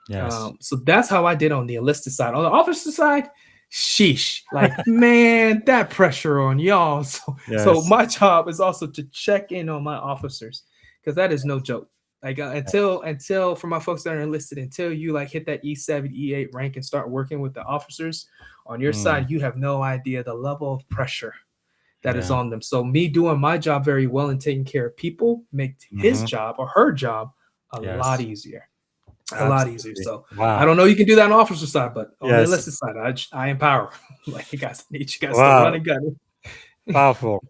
Yes. So that's how I did on the enlisted side. On the officer side, sheesh, like man, that pressure on y'all. So Yes. my job is also to check in on my officers because that is no joke. Like until for my folks that are enlisted, until you like hit that E7, E8 rank and start working with the officers on your Hmm. side, you have no idea the level of pressure that is Yeah. on them. So me doing my job very well and taking care of people makes his Hmm. job or her job a lot Yes. easier. A lot easier. Absolutely. So I Wow. don't know you can do that on the officer side, but on the Yes. enlisted side, I empower. Like you guys need you guys to run Wow. and gun. Powerful.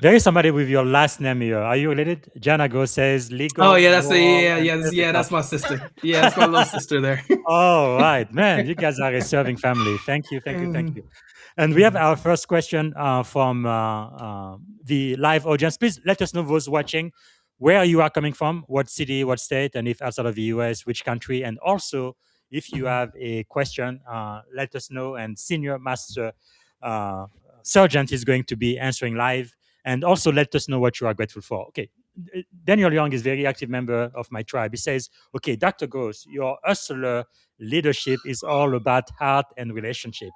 There is somebody with your last name here. Are you related? Janago says Oh legal, yeah, that's the moral, yeah, and yeah, ethical. that's my sister. Yeah, that's my little sister there. All right, man. You guys are a serving family. Thank you. Thank you. Thank Mhm. you. And we have Mhm. our first question from the live audience. Please let us know, those watching, where you are coming from, what city, what state, and if outside of the US, which country. And also, if you have a question, let us know. And Senior Master uh, Sergeant is going to be answering live. And also, let us know what you are grateful for. Okay. Daniel Young is a very active member of my tribe. He says, okay, Dr. Groce, your hustler leadership is all about heart and relationship.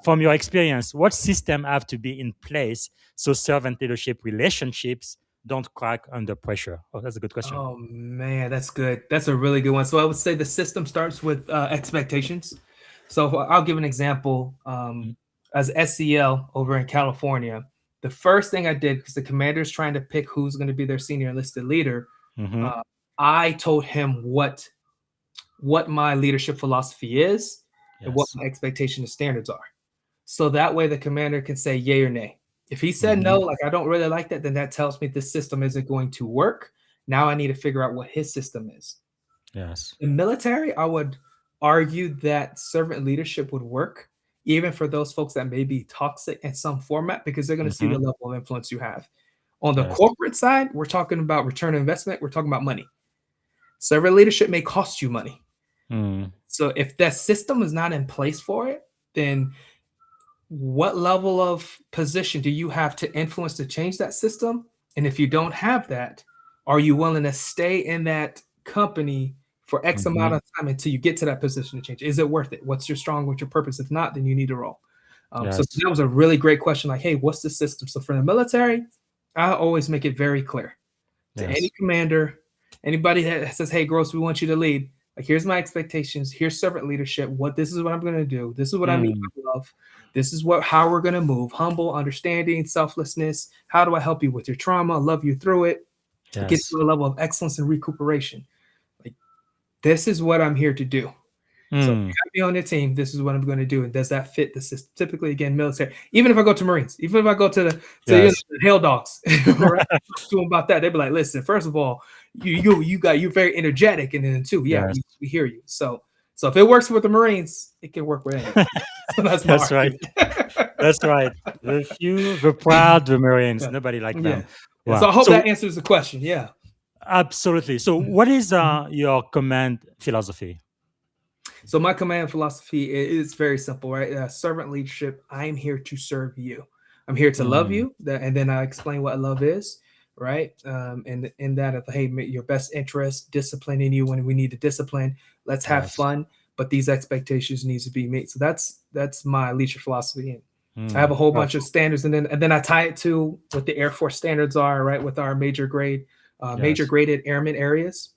From your experience, what system have to be in place so servant leadership relationships don't crack under pressure? Oh, that's a good question. Oh man, that's good. That's a really good one. So I would say the system starts with expectations. So I'll give an example. As SEL over in California, the first thing I did because the commander is trying to pick who's going to be their senior enlisted leader, Mm-hmm. uh, I told him what my leadership philosophy is and what Yes. my expectation and standards are. So that way the commander can say yay or nay. If he said Mm-hmm. no, like I don't really like that, then that tells me this system isn't going to work. Now I need to figure out what his system is. Yes. In military, I would argue that servant leadership would work, even for those folks that may be toxic in some format, because they're going to see Mm-hmm. the level of influence you have. On the Yes. corporate side, we're talking about return on investment, we're talking about money. Servant leadership may cost you money. Mm. So if that system is not in place for it, then what level of position do you have to influence to change that system? And if you don't have that, are you willing to stay in that company for X Mm-hmm. amount of time until you get to that position to change? Is it worth it? What's your strong, what's your purpose? If not, then you need to roll. So Yes. that was a really great question. Like, hey, what's the system? So for the military, I always make it very clear to any Yes. commander, anybody that says, "Hey, Gross, we want you to lead." Like, here's my expectations. Here's servant leadership. This is what I'm going to do. This is what I mean Mm. by love. This is how we're going to move. Humble, understanding, selflessness. How do I help you with your trauma? Love you through it. Get Yes. to a level of excellence and recuperation. Like, this is what I'm here to do. So if you Mm. got me on your team, this is what I'm going to do. And does that fit the system? Typically, again, military. Even if I go to Marines, even if I go to Yes. the Hell Dogs, right? Talk to them about that. They'd be like, listen, first of all, you're very energetic, and then two, yeah, Yes. we hear you. So if it works with the Marines, it can work with anybody. So that's my That's right. argument. That's right. The few, the proud, the Marines. Yeah. Nobody like Yeah. them. Yeah. So Wow. I hope So that answers the question. Yeah. absolutely. So what is Mhm. your command philosophy? So my command philosophy is very simple, right? Servant leadership. I'm here to serve you. I'm here to love Mm. you, and then I explain what love is, right? And in that, of hey, your best interest, disciplining you when we need to discipline. Let's have Yes. fun, but these expectations needs to be met. So that's my leadership philosophy. And I have a Mm. whole bunch of Powerful. standards, and then I tie it to what the Air Force standards are, right? With our major Yes. graded airmen areas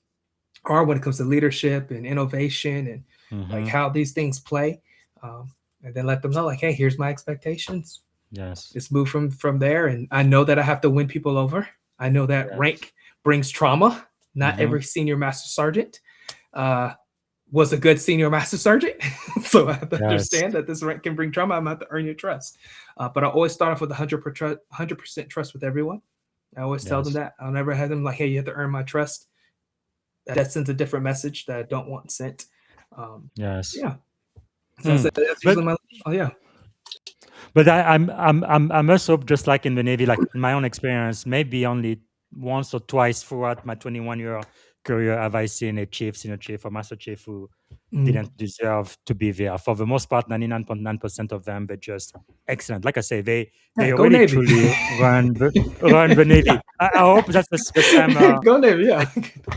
are when it comes to leadership and innovation and like Mm-hmm. how these things play, and then let them know like, hey, here's my expectations. Yes. Let's move from there. And I know that I have to win people over. I know that Yes. rank brings trauma. Not Mm-hmm. every senior master sergeant uh, was a good senior master sergeant. So I have to Yes. understand that this rank can bring trauma. I'm going to have to earn your trust. But I always start off with 100% trust with everyone. I always tell them Yes. that. I'll never have them like, hey, you have to earn my trust. That sends a different message that I don't want sent. Um, Yes. yeah. So Mm. that's But usually my. Oh yeah. I must hope, just like in the Navy, like in my own experience, maybe only once or twice throughout my 21-year career have I seen a chief, senior chief, or master chief who Mm. didn't deserve to be there. For the most part, 99.9% of them, they're just excellent. Like I say, Yeah. they Go really Navy. truly run the Navy. I hope that's the same Go Navy. Yeah.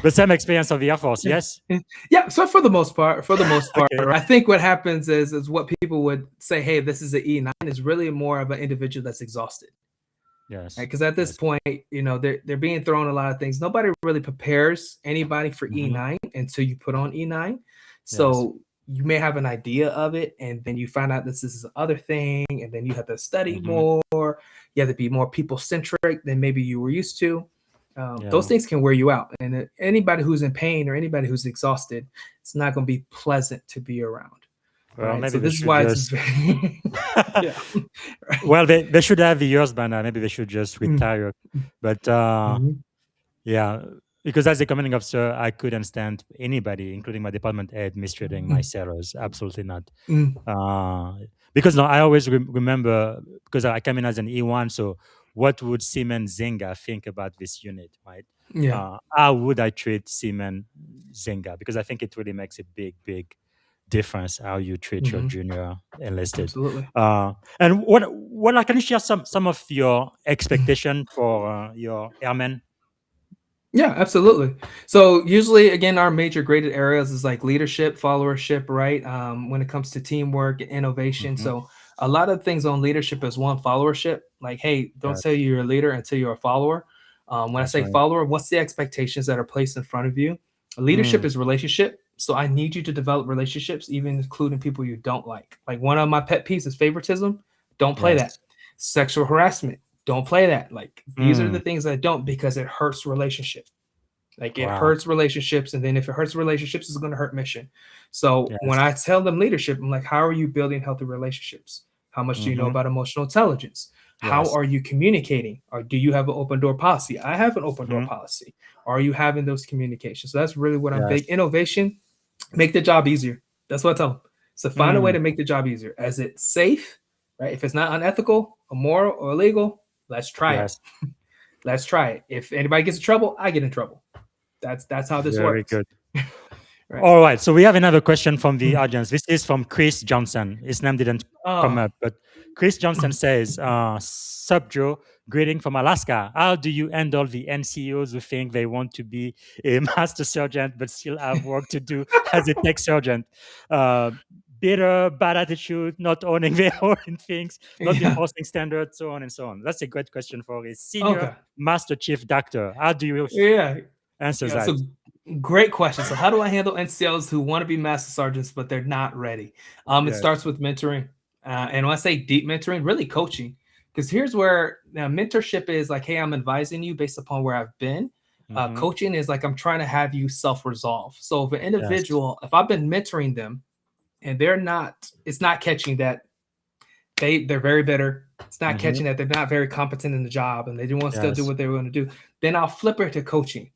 the same experience of the Air Force. Yes. Yeah. So for the most part, Okay. I think what happens is what people would say. Hey, this is an E9 is really more of an individual that's exhausted. Right? Yes. Because at this Yes. point, they're being thrown a lot of things. Nobody really prepares anybody for Hmm. E9 until you put on E9. Yes. So you may have an idea of it, and then you find out this is other thing, and then you have to study Hmm. more. You have to be more people centric than maybe you were used to. Those Yeah. things can wear you out, and anybody who's in pain or anybody who's exhausted, it's not going to be pleasant to be around. Well, Right. maybe So they this is should why it's just. very, yeah. Right. Well, they should have the years by now. Maybe they should just retire. But Mhm. yeah, because as a commanding officer, I couldn't stand anybody, including my department head, mistreating my Mhm. sailors. Absolutely not. Mhm. Uh, because no, I always remember, because I came in as an E1. So what would Seaman Zinga think about this unit, right? Yeah. How would I treat Seaman Zinga? Because I think it really makes a big difference how you treat your Mhm. junior enlisted. Absolutely. And what can you share some of your expectation for your airmen? Yeah, absolutely. So usually, again, our major graded areas is like leadership, followership, right? When it comes to teamwork and innovation. Hmm. So a lot of things on leadership is one followership. Like, hey, don't say Yes, you're a leader until you're a follower. When I that's say right. follower, what's the expectations that are placed in front of you? Leadership Mm, is relationship. So I need you to develop relationships, even including people you don't like. Like one of my pet peeves is favoritism. Don't play that. yes. Sexual harassment. Don't play that. Like these are Mm, the things I don't because it hurts relationship. Like it wow. hurts relationships, and then if it hurts relationships, it's going to hurt mission. So when I Yes. tell them leadership, I'm like, how are you building healthy relationships? How much do you know Hmm. about emotional intelligence? How Yes. are you communicating? Or do you have an open door policy? I have an open door Hmm. policy. Are you having those communications? So that's really what I'm Yes. big. Innovation, make the job easier. That's what I tell them. So find a way Mm, to make the job easier. As it's safe, right? If it's not unethical, immoral, or illegal, let's try it. yes. Let's try it. If anybody gets in trouble, I get in trouble. That's how this Very works. good. Right. All right. So we have another question from the audience. This is from Chris Johnson. His name didn't come Oh, up, but Chris Johnson says, Sup, Joe, greeting from Alaska. How do you handle the NCOs who think they want to be a master sergeant but still have work to do as a tech sergeant? Uh, Bitter, bad attitude, not owning their own things, not yeah. enforcing standards, so on and so on. That's a great question for a senior Okay. master chief doctor. How do you Yeah. answer Yeah. that? So great question. So how do I handle NCOs who want to be master sergeants but they're not ready? It Yes. starts with mentoring, and when I say deep mentoring, really coaching. Because here's where now mentorship is like, hey, I'm advising you based upon where I've been. Hmm. Coaching is like I'm trying to have you self-resolve. So if an Yes. individual, if I've been mentoring them, and it's not catching that they're very bitter. It's not catching that they're not very competent in the job and they do want to still do what they were going to do. Then I'll flip her to coaching.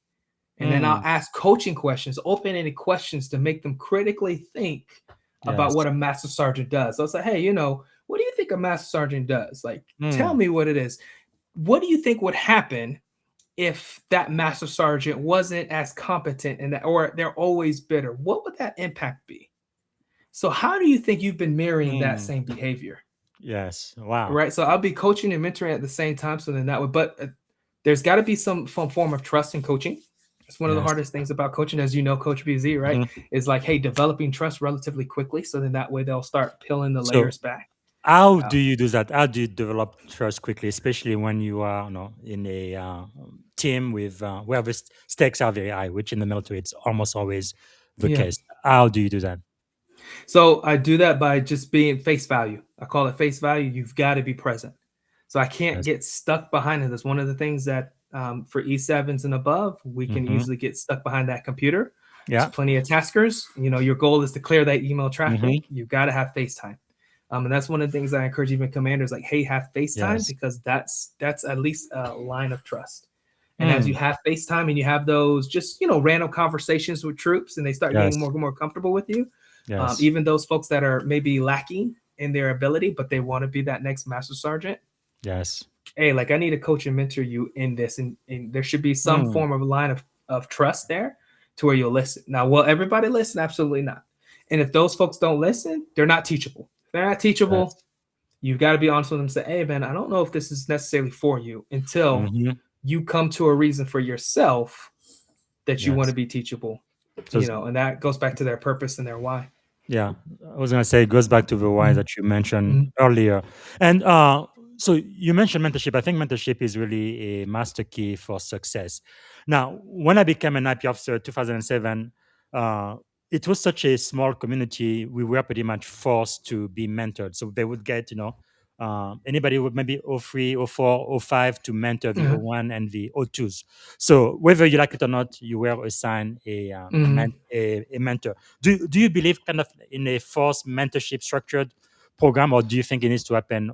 And then I'll ask coaching questions, open-ended questions to make them critically think about what a master sergeant does. So I'll say, hey, what do you think a master sergeant does? Like, tell me what it is. What do you think would happen if that master sergeant wasn't as competent or they're always bitter? What would that impact be? So how do you think you've been mirroring that same behavior? Yes. Wow. Right. So I'll be coaching and mentoring at the same time. So then that would, but there's got to be some form of trust in coaching. It's one of the hardest things about coaching, as you know, Coach BZ, right? Is like, hey, developing trust relatively quickly. So then that way they'll start peeling the layers back. How do you do that? How do you develop trust quickly, especially when you are in a team with where the stakes are very high, which in the military it's almost always the case. How do you do that? So I do that by just being face value. I call it face value. You've got to be present. So I can't get stuck behind it. That's one of the things that for E7s and above, we can easily get stuck behind that computer. Yeah. There's plenty of taskers. Your goal is to clear that email traffic. You've got to have FaceTime. And that's one of the things I encourage even commanders, like, hey, have FaceTime because that's at least a line of trust. And as you have FaceTime and you have those just, random conversations with troops and they start getting more and more comfortable with you, even those folks that are maybe lacking in their ability, but they want to be that next master sergeant. Yes. Hey, like I need to coach and mentor you in this. And there should be some form of line of trust there to where you'll listen. Now, will everybody listen? Absolutely not. And if those folks don't listen, they're not teachable. If they're not teachable, you've got to be honest with them and say, hey, man, I don't know if this is necessarily for you until you come to a reason for yourself that you want to be teachable, so, and that goes back to their purpose and their why. Yeah, I was going to say it goes back to the why that you mentioned earlier. And so you mentioned mentorship. I think mentorship is really a master key for success. Now, when I became an IP officer in 2007, it was such a small community. We were pretty much forced to be mentored. So they would get, anybody with maybe 03, 04, 05 to mentor the 01 and the 02s. So whether you like it or not, you were assigned a mentor. Do you believe kind of in a forced mentorship structured program, or do you think it needs to happen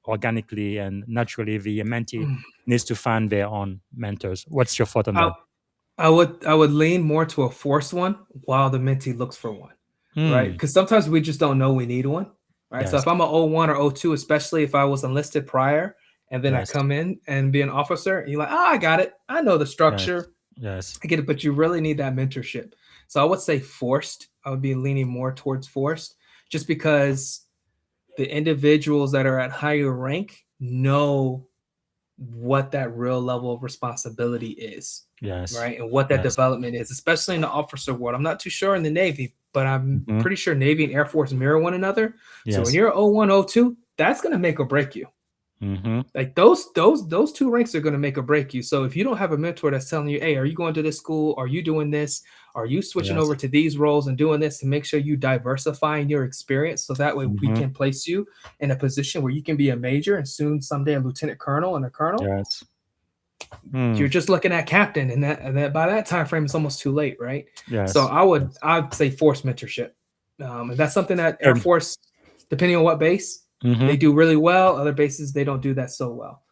organically and naturally? The mentee needs to find their own mentors. What's your thought on that? I would lean more to a forced one while the mentee looks for one, right? Because sometimes we just don't know we need one, right? So if I'm a 01 or 02, especially if I was enlisted prior, and then I come in and be an officer, and you're like, I got it. I know the structure. Yes. I get it, but you really need that mentorship. So I would say forced. I would be leaning more towards forced, just because the individuals that are at higher rank know what that real level of responsibility is. Yes. Right. And what that development is, especially in the officer world. I'm not too sure in the Navy, but I'm pretty sure Navy and Air Force mirror one another. So when you're 01, 02, that's going to make or break you. Like those two ranks are going to make or break you. So if you don't have a mentor that's telling you, hey, are you going to this school? Are you doing this? Are you switching over to these roles and doing this to make sure you diversify in your experience? So that way we can place you in a position where you can be a major and soon someday a lieutenant colonel and a colonel. Yes. You're just looking at captain, and that by that time frame it's almost too late, right? Yes. So I'd say forced mentorship. And that's something that Air Force, depending on what base, they do really well. Other bases, they don't do that so well.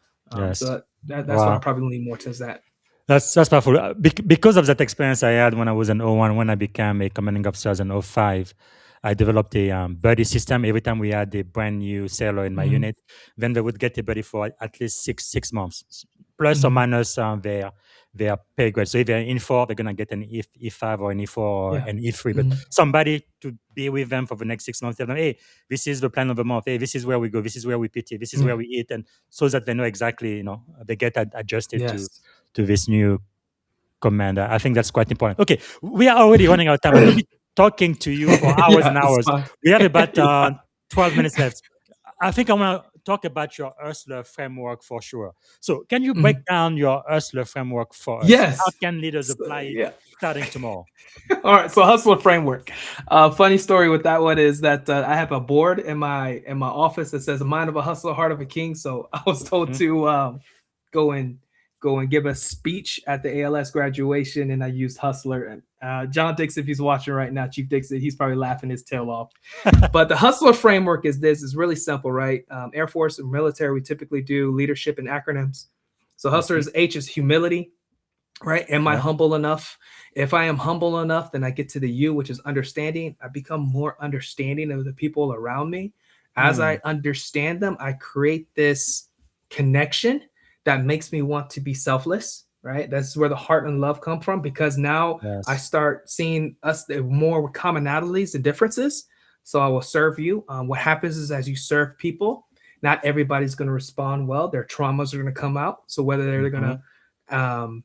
So that's what I'll probably lean more towards that. That's powerful. Because of that experience I had when I was an 01, when I became a commanding officer as an 05, I developed a buddy system. Every time we had a brand new sailor in my unit, then they would get a buddy for at least six months, plus or minus their pay grade. So if they're in E4, they're going to get an E5 or an E4 or an E3. But somebody to be with them for the next 6 months, tell them, hey, this is the plan of the month. Hey, this is where we go. This is where we PT. This is where we eat. And so that they know exactly, they get adjusted to this new command. I think that's quite important. Okay, we are already running out of time. I could be talking to you for hours and hours. We have about 12 minutes left. I think I want to talk about your USLA framework for sure. So can you break down your USLA framework for us? Yes. How can leaders apply it starting tomorrow? All right, so hustler framework. Funny story with that one is that I have a board in my office that says "Mind of a hustler, heart of a king." So I was told to go and go and give a speech at the ALS graduation, and I used Hustler. And John Dixon, if he's watching right now, Chief Dixon, he's probably laughing his tail off. But the Hustler framework is this. It's really simple, right? Air Force and military, we typically do leadership and acronyms. So Hustler is H is humility, right? Am I humble enough? If I am humble enough, then I get to the U, which is understanding. I become more understanding of the people around me. As I understand them, I create this connection that makes me want to be selfless, right? That's where the heart and love come from, because now I start seeing us more commonalities and differences. So I will serve you. What happens is, as you serve people, not everybody's going to respond well. Their traumas are going to come out. So whether they're going to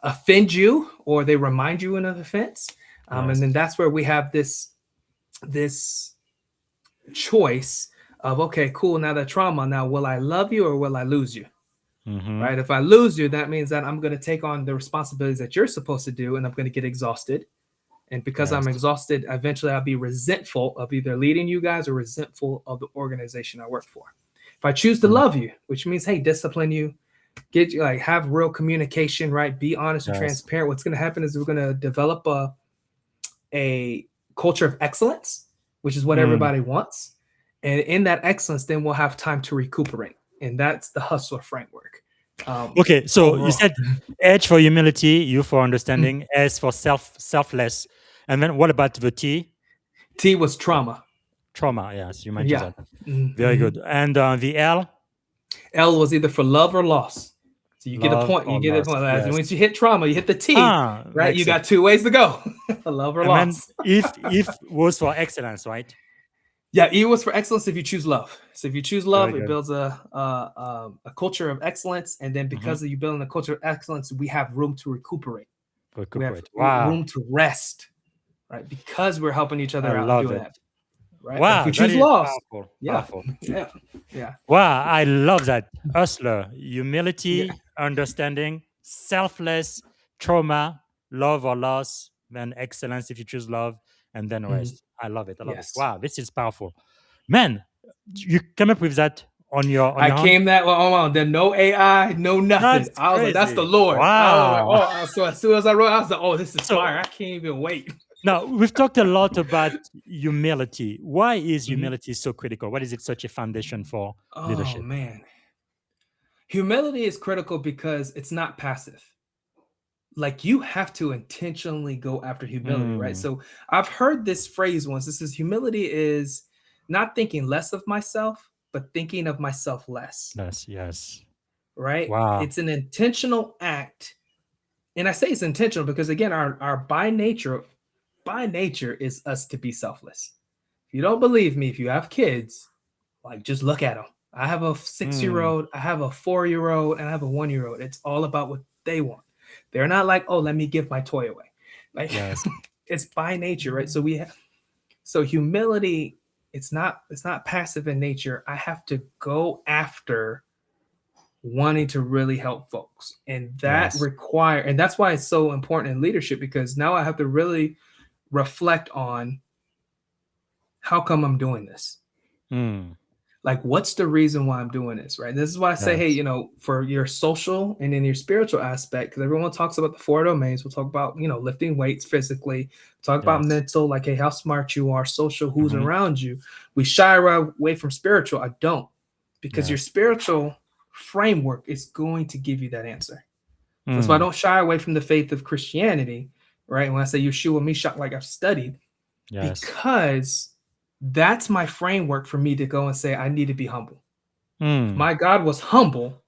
offend you or they remind you of an offense, and then that's where we have this choice of, okay, cool, now the trauma, now will I love you or will I lose you? Right? If I lose you, that means that I'm going to take on the responsibilities that you're supposed to do, and I'm going to get exhausted. And because I'm exhausted, eventually I'll be resentful of either leading you guys or resentful of the organization I work for. If I choose to love you, which means, hey, discipline you, get you, like, have real communication, right? Be honest and transparent. What's going to happen is we're going to develop a culture of excellence, which is what everybody wants. And in that excellence, then we'll have time to recuperate. And that's the Hustler framework. Okay, so overall, you said H for humility, U for understanding, S for selfless. And then what about the T? T was trauma. Trauma, yes, you mentioned that. Very good. And the L? L was either for love or loss. So you get a point. You get a point. Yes. Once you hit trauma, you hit the T, right? You got 2 ways to go. Love or loss. If was for excellence, right? Yeah, E was for excellence if you choose love. So if you choose love, it builds a culture of excellence. And then because of you building a culture of excellence, we have room to recuperate. We have room to rest, right? Because we're helping each other out doing that. Right? Wow, if we choose loss. Powerful. Yeah. Wow, I love that. Hustler, humility, understanding, selfless, trauma, love or loss, then excellence if you choose love, and then rest. I love it. It. Wow, this is powerful. Man, you came up with that on your own? There's no AI, no nothing. I was like, that's the Lord. Wow. So as soon as I wrote, I was like, oh, this is fire. I can't even wait. Now, we've talked a lot about humility. Why is humility so critical? Why is it such a foundation for leadership? Oh, man. Humility is critical because it's not passive. Like, you have to intentionally go after humility, right? So I've heard this phrase once. This is, humility is not thinking less of myself, but thinking of myself less. Yes. Right? Wow. It's an intentional act. And I say it's intentional because, again, our by nature is us to be selfless. If you don't believe me, if you have kids, like, just look at them. I have a 6-year-old, I have a 4-year-old, and I have a 1-year-old. It's all about what they want. They're not like, oh, let me give my toy away. Like, it's by nature, right? So humility, it's not passive in nature. I have to go after wanting to really help folks. And that and that's why it's so important in leadership, because now I have to really reflect on, how come I'm doing this? Like, what's the reason why I'm doing this, right? This is why I say, hey, for your social and in your spiritual aspect, because everyone talks about the 4 domains. We'll talk about, lifting weights physically, talk about mental, like, hey, how smart you are, social, who's around you. We shy away from spiritual. I don't, because your spiritual framework is going to give you that answer. That's why I don't shy away from the faith of Christianity, right? When I say Yeshua, Mishak, like, I've studied, because that's my framework for me to go and say, I need to be humble. If my God was humble,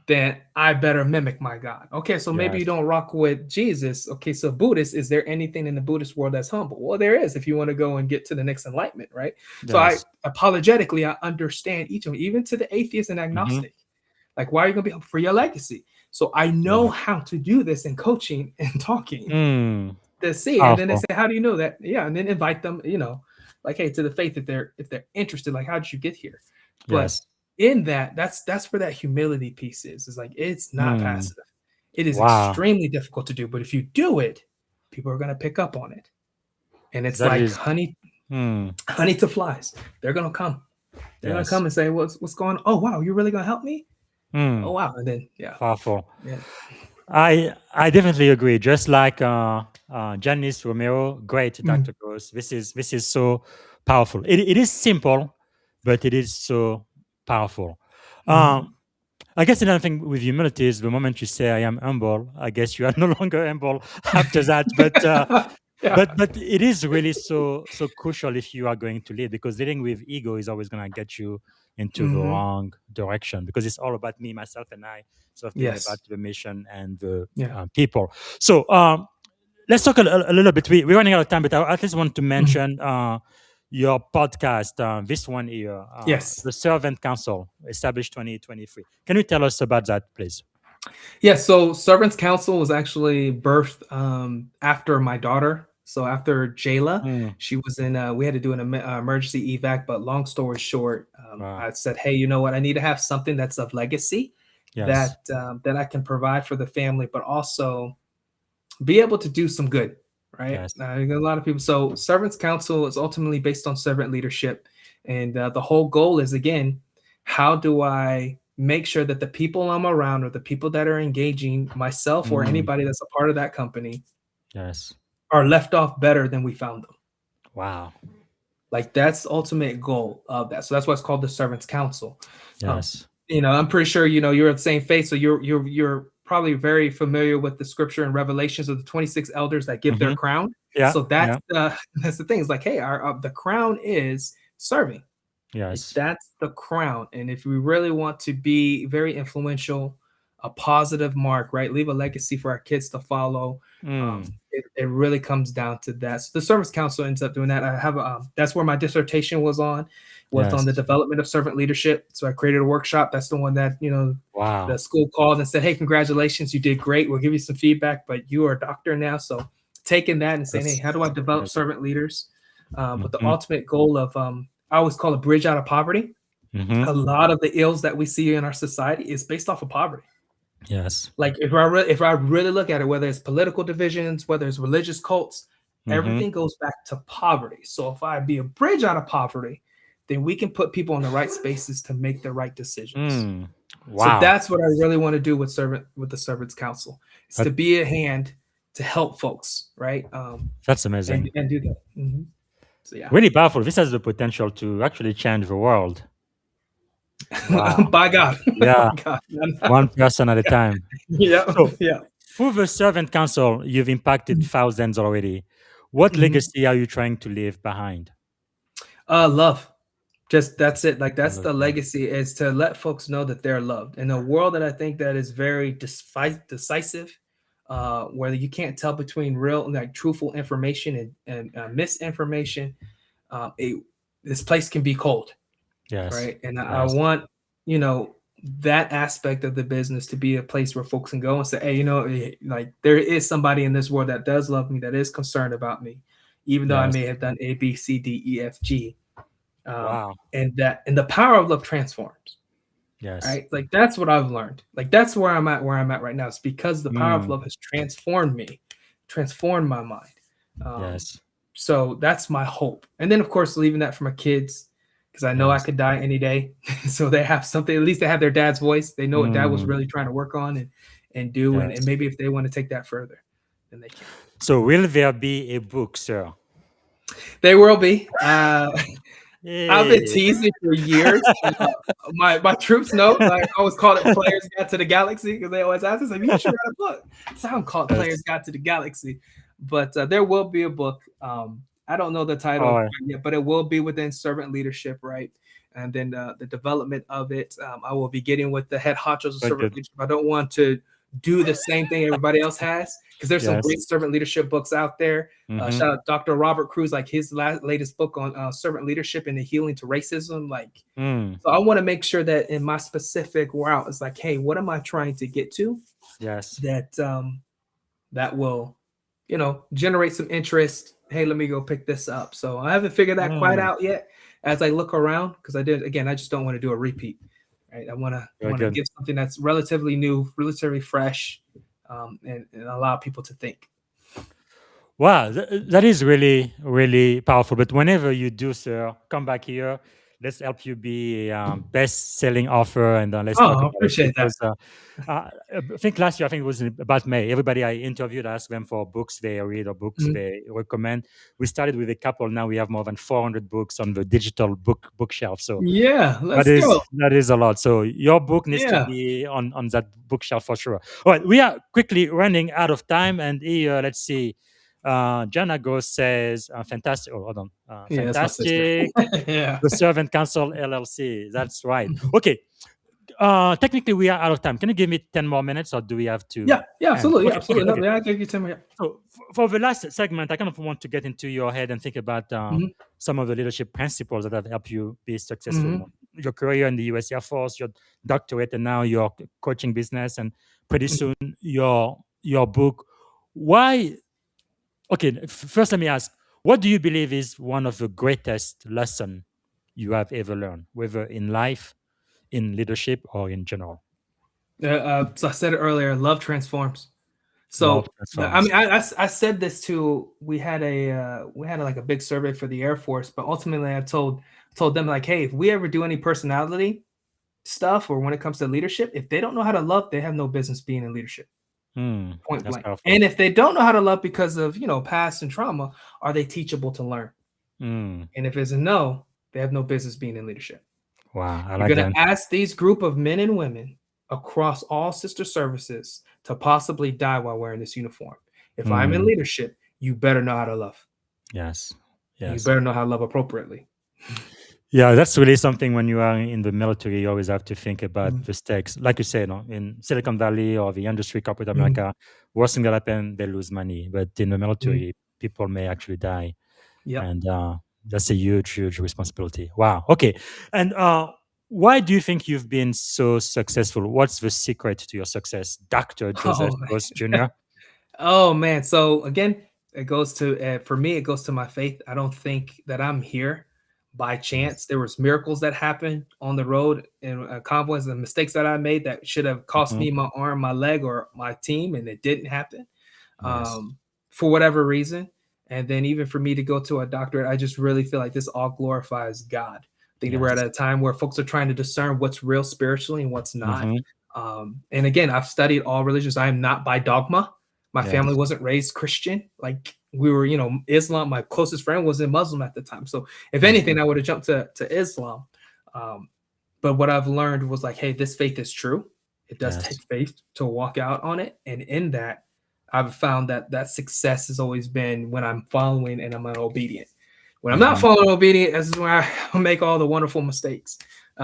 then I better mimic my God. Okay, so maybe you don't rock with Jesus. Okay, so Buddhist, is there anything in the Buddhist world that's humble? Well, there is, if you want to go and get to the next enlightenment, right? So I understand each of them, even to the atheist and agnostic. Like, why are you going to be humble? For your legacy. So I know how to do this in coaching and talking to see. And then they say, how do you know that? Yeah, and then invite them, like, hey, to the faith, if they're interested, like, how did you get here? But in that's where that humility piece is. It's like, it's not passive. It is extremely difficult to do, but if you do it, people are going to pick up on it. And it's honey to flies. They're going to come. They're going to come and say, what's going on? Oh, wow, you're really going to help me? Mm, Oh wow, and then yeah, powerful. yeah. I definitely agree. Just like Janice Romero, great Mm, Dr. Groce. This is so powerful. It is simple, but it is so powerful. mhm. Um, I guess another thing with humility is the moment you say I am humble, I guess you are no longer humble after that. Yeah. But it is really so crucial if you are going to lead, because leading with ego is always going to get you into the Hmm. wrong direction, because it's all about me, myself, and I, sort of thing, about Yes. the mission and the Yeah. people. So let's talk a little bit. We're running out of time, but I at least want to Mhm. mention your podcast, this one here, Yes. the Servant Council, established 2023. Can you tell us about that, please? Yeah. So Servants Council was actually birthed after my daughter. So after Jayla, Mm, she was in. We had to do an emergency evac. But long story short, wow. I said, "Hey, you know what? I need to have something that's of legacy Yes. that I can provide for the family, but also be able to do some good." Right? Yes. I got a lot of people. So Servants Council is ultimately based on servant leadership, and the whole goal is again, how do I make sure that the people I'm around or the people that are engaging myself or Mm, anybody that's a part of that company yes. are left off better than we found them. Wow. Like that's the ultimate goal of that. So that's why it's called the Servants Council. Um, Yes. I'm pretty sure you're at the same faith, so you're probably very familiar with the scripture and Revelations of the 26 elders that give their Hmm. crown. Yeah. So that's Yeah. that's the thing. It's like, hey, our the crown is serving. Like Yes. that's the crown. And if we really want to be very influential, a positive mark, right? Leave a legacy for our kids to follow. Mm, It really comes down to that. So the Service Council ends up doing that. I have that's where my dissertation was on the yes. development of servant leadership. So I created a workshop. That's the one that the Wow. school called and said, "Hey, congratulations, you did great. We'll give you some feedback, but you are a doctor now." So taking that and saying, "Hey, That's how do I develop amazing. servant leaders?" With the Hmm. ultimate goal of I always call it bridge out of poverty. Hmm. A lot of the ills that we see in our society is based off of poverty. Yes. Like if I really look at it, whether it's political divisions, whether it's religious cults, Hmm. everything goes back to poverty. So if I be a bridge out of poverty, then we can put people in the right spaces to make the right decisions. Mm, So wow. that's what I really want to do with the Servants Council. Is to That, be a hand to help folks, right? that's And amazing. do that. Mhm. So yeah, Really powerful. This has the potential to actually change the world. Wow. by God, by Yeah. God, One person at a time. yeah, So, yeah. through the Servant Council, you've impacted thousands already. What Mhm. legacy are you trying to leave behind? Love. Just that's it. Like that's the Lovely. legacy is to let folks know that they're loved in a world that I think that is very decisive, where you can't tell between real like truthful information and misinformation. It, this place can be cold, Yes. right? And I Yes. want you know that aspect of the business to be a place where folks can go and say, hey, like there is somebody in this world that does love me, that is concerned about me, even though I Yes. may have done A, B, C, D, E, F, G, Wow. and the power of love transforms, Yes. right? Like that's what I've learned. Like that's where I'm at right now. It's because the power of Mm, love has transformed me, transformed my mind. um, yes. so that's my hope, and then of course leaving that for my kids, because I know I Yes. could die any day. So they have something, at least they have their dad's voice, they know what dad was Mm, really trying to work on and do, and yes. maybe if they want to take that further, then they can. So, will there be a book, sir? They will be I've been Yay. teasing for years. My troops know. Like, I always call it Players Guide to the Galaxy because they always ask us, like, "You should write a book." So I'm called Players Yes. Guide to the Galaxy, but there will be a book. I don't know the title Oh, yet, but it will be within servant leadership, right? And then the development of it, I will be getting with the head honchos of very servant good. leadership. I don't want to do the same thing everybody else has because there's some Yes. great servant leadership books out there. Hmm. Shout out Dr. Robert Cruz, like his latest book on servant leadership and the healing to racism. Like, Mm, so I want to make sure that in my specific route, it's like, hey, what am I trying to get to yes. that that will, generate some interest. Hey, let me go pick this up. So I haven't figured that quite Mm, out yet. As I look around, because I just don't want to do a repeat. Right, I very want to good. give something that's relatively new, relatively fresh, and allow people to think. Wow, that is really, really powerful. But whenever you do, sir, come back here. let's help you be best-selling author, and let's talk Oh, I about it appreciate that. because I think last year, I think it was about May. Everybody I interviewed asked them for books they read or books Mhm. they recommend. We started with a couple. Now we have more than 400 books on the digital bookshelf. So Yeah, that let's is go. that is a lot. So your book needs to Yeah. be on that bookshelf for sure. All right, we are quickly running out of time, and here, let's see. Jana Groce says, "Fantastic." Oh, hold on. Yeah, that's my sister. Fantastic. Yeah. The Servant Council LLC. That's right. Okay. Technically, we are out of time. Can you give me 10 more minutes, or do we have to Yeah, yeah, end? absolutely. Yeah, Okay. Okay. absolutely. No, Okay. yeah, I gave you 10 minutes. So for the last segment, I kind of want to get into your head and think about Mhm, some of the leadership principles that have helped you be successful. mhm, Your career in the US Air Force, your doctorate, and now your coaching business, and pretty mhm. soon your book. Why? Okay, first let me ask: what do you believe is one of the greatest lesson you have ever learned, whether in life, in leadership, or in general? So I said it earlier, love transforms. Love So I transforms. mean, I said this too. We had like a big survey for the Air Force, but ultimately I told them like, hey, if we ever do any personality stuff or when it comes to leadership, if they don't know how to love, they have no business being in leadership. Point That's blank. powerful. And if they don't know how to love because of past and trauma, are they teachable to learn? Mm. And if it's a no, they have no business being in leadership. Wow, I You're like going to that. ask these group of men and women across all sister services to possibly die while wearing this uniform. If I'm in Mm. leadership, you better know how to love. Yes. And you Yes. better know how to love appropriately. Yeah, that's really something when you are in the military, you always have to think about Mhm, the stakes. Like you said, no, in Silicon Valley or the industry, corporate mhm, America, worst thing that happen, they lose money. But in the mhm. military, people may actually die. Yep. And that's a huge, huge responsibility. Wow. Okay. And why do you think you've been so successful? What's the secret to your success, Dr. Joseph Oh, Groce Jr.? oh man. So again, it goes to for me, it goes to my faith. I don't think that I'm here by Yes. chance. There was miracles that happened on the road and convoys and mistakes that I made that should have cost Mhm. me my arm, my leg, or my team, and it didn't happen Yes. for whatever reason. And then even for me to go to a doctorate, I just really feel like this all glorifies God. I think that we're at Yes. a time where folks are trying to discern what's real spiritually and what's not. Hmm. And again, I've studied all religions. I am not by dogma. My family Yes. wasn't raised Christian. Like we were, Islam. My closest friend was a Muslim at the time. So if anything, Hmm. I would have jumped to Islam. Um, but what I've learned was like, hey, this faith is true. It does Yes. take faith to walk out on it. And in that, I've found that success has always been when I'm following and I'm obedient. When I'm not Hmm. following obedient, this is where I make all the wonderful mistakes.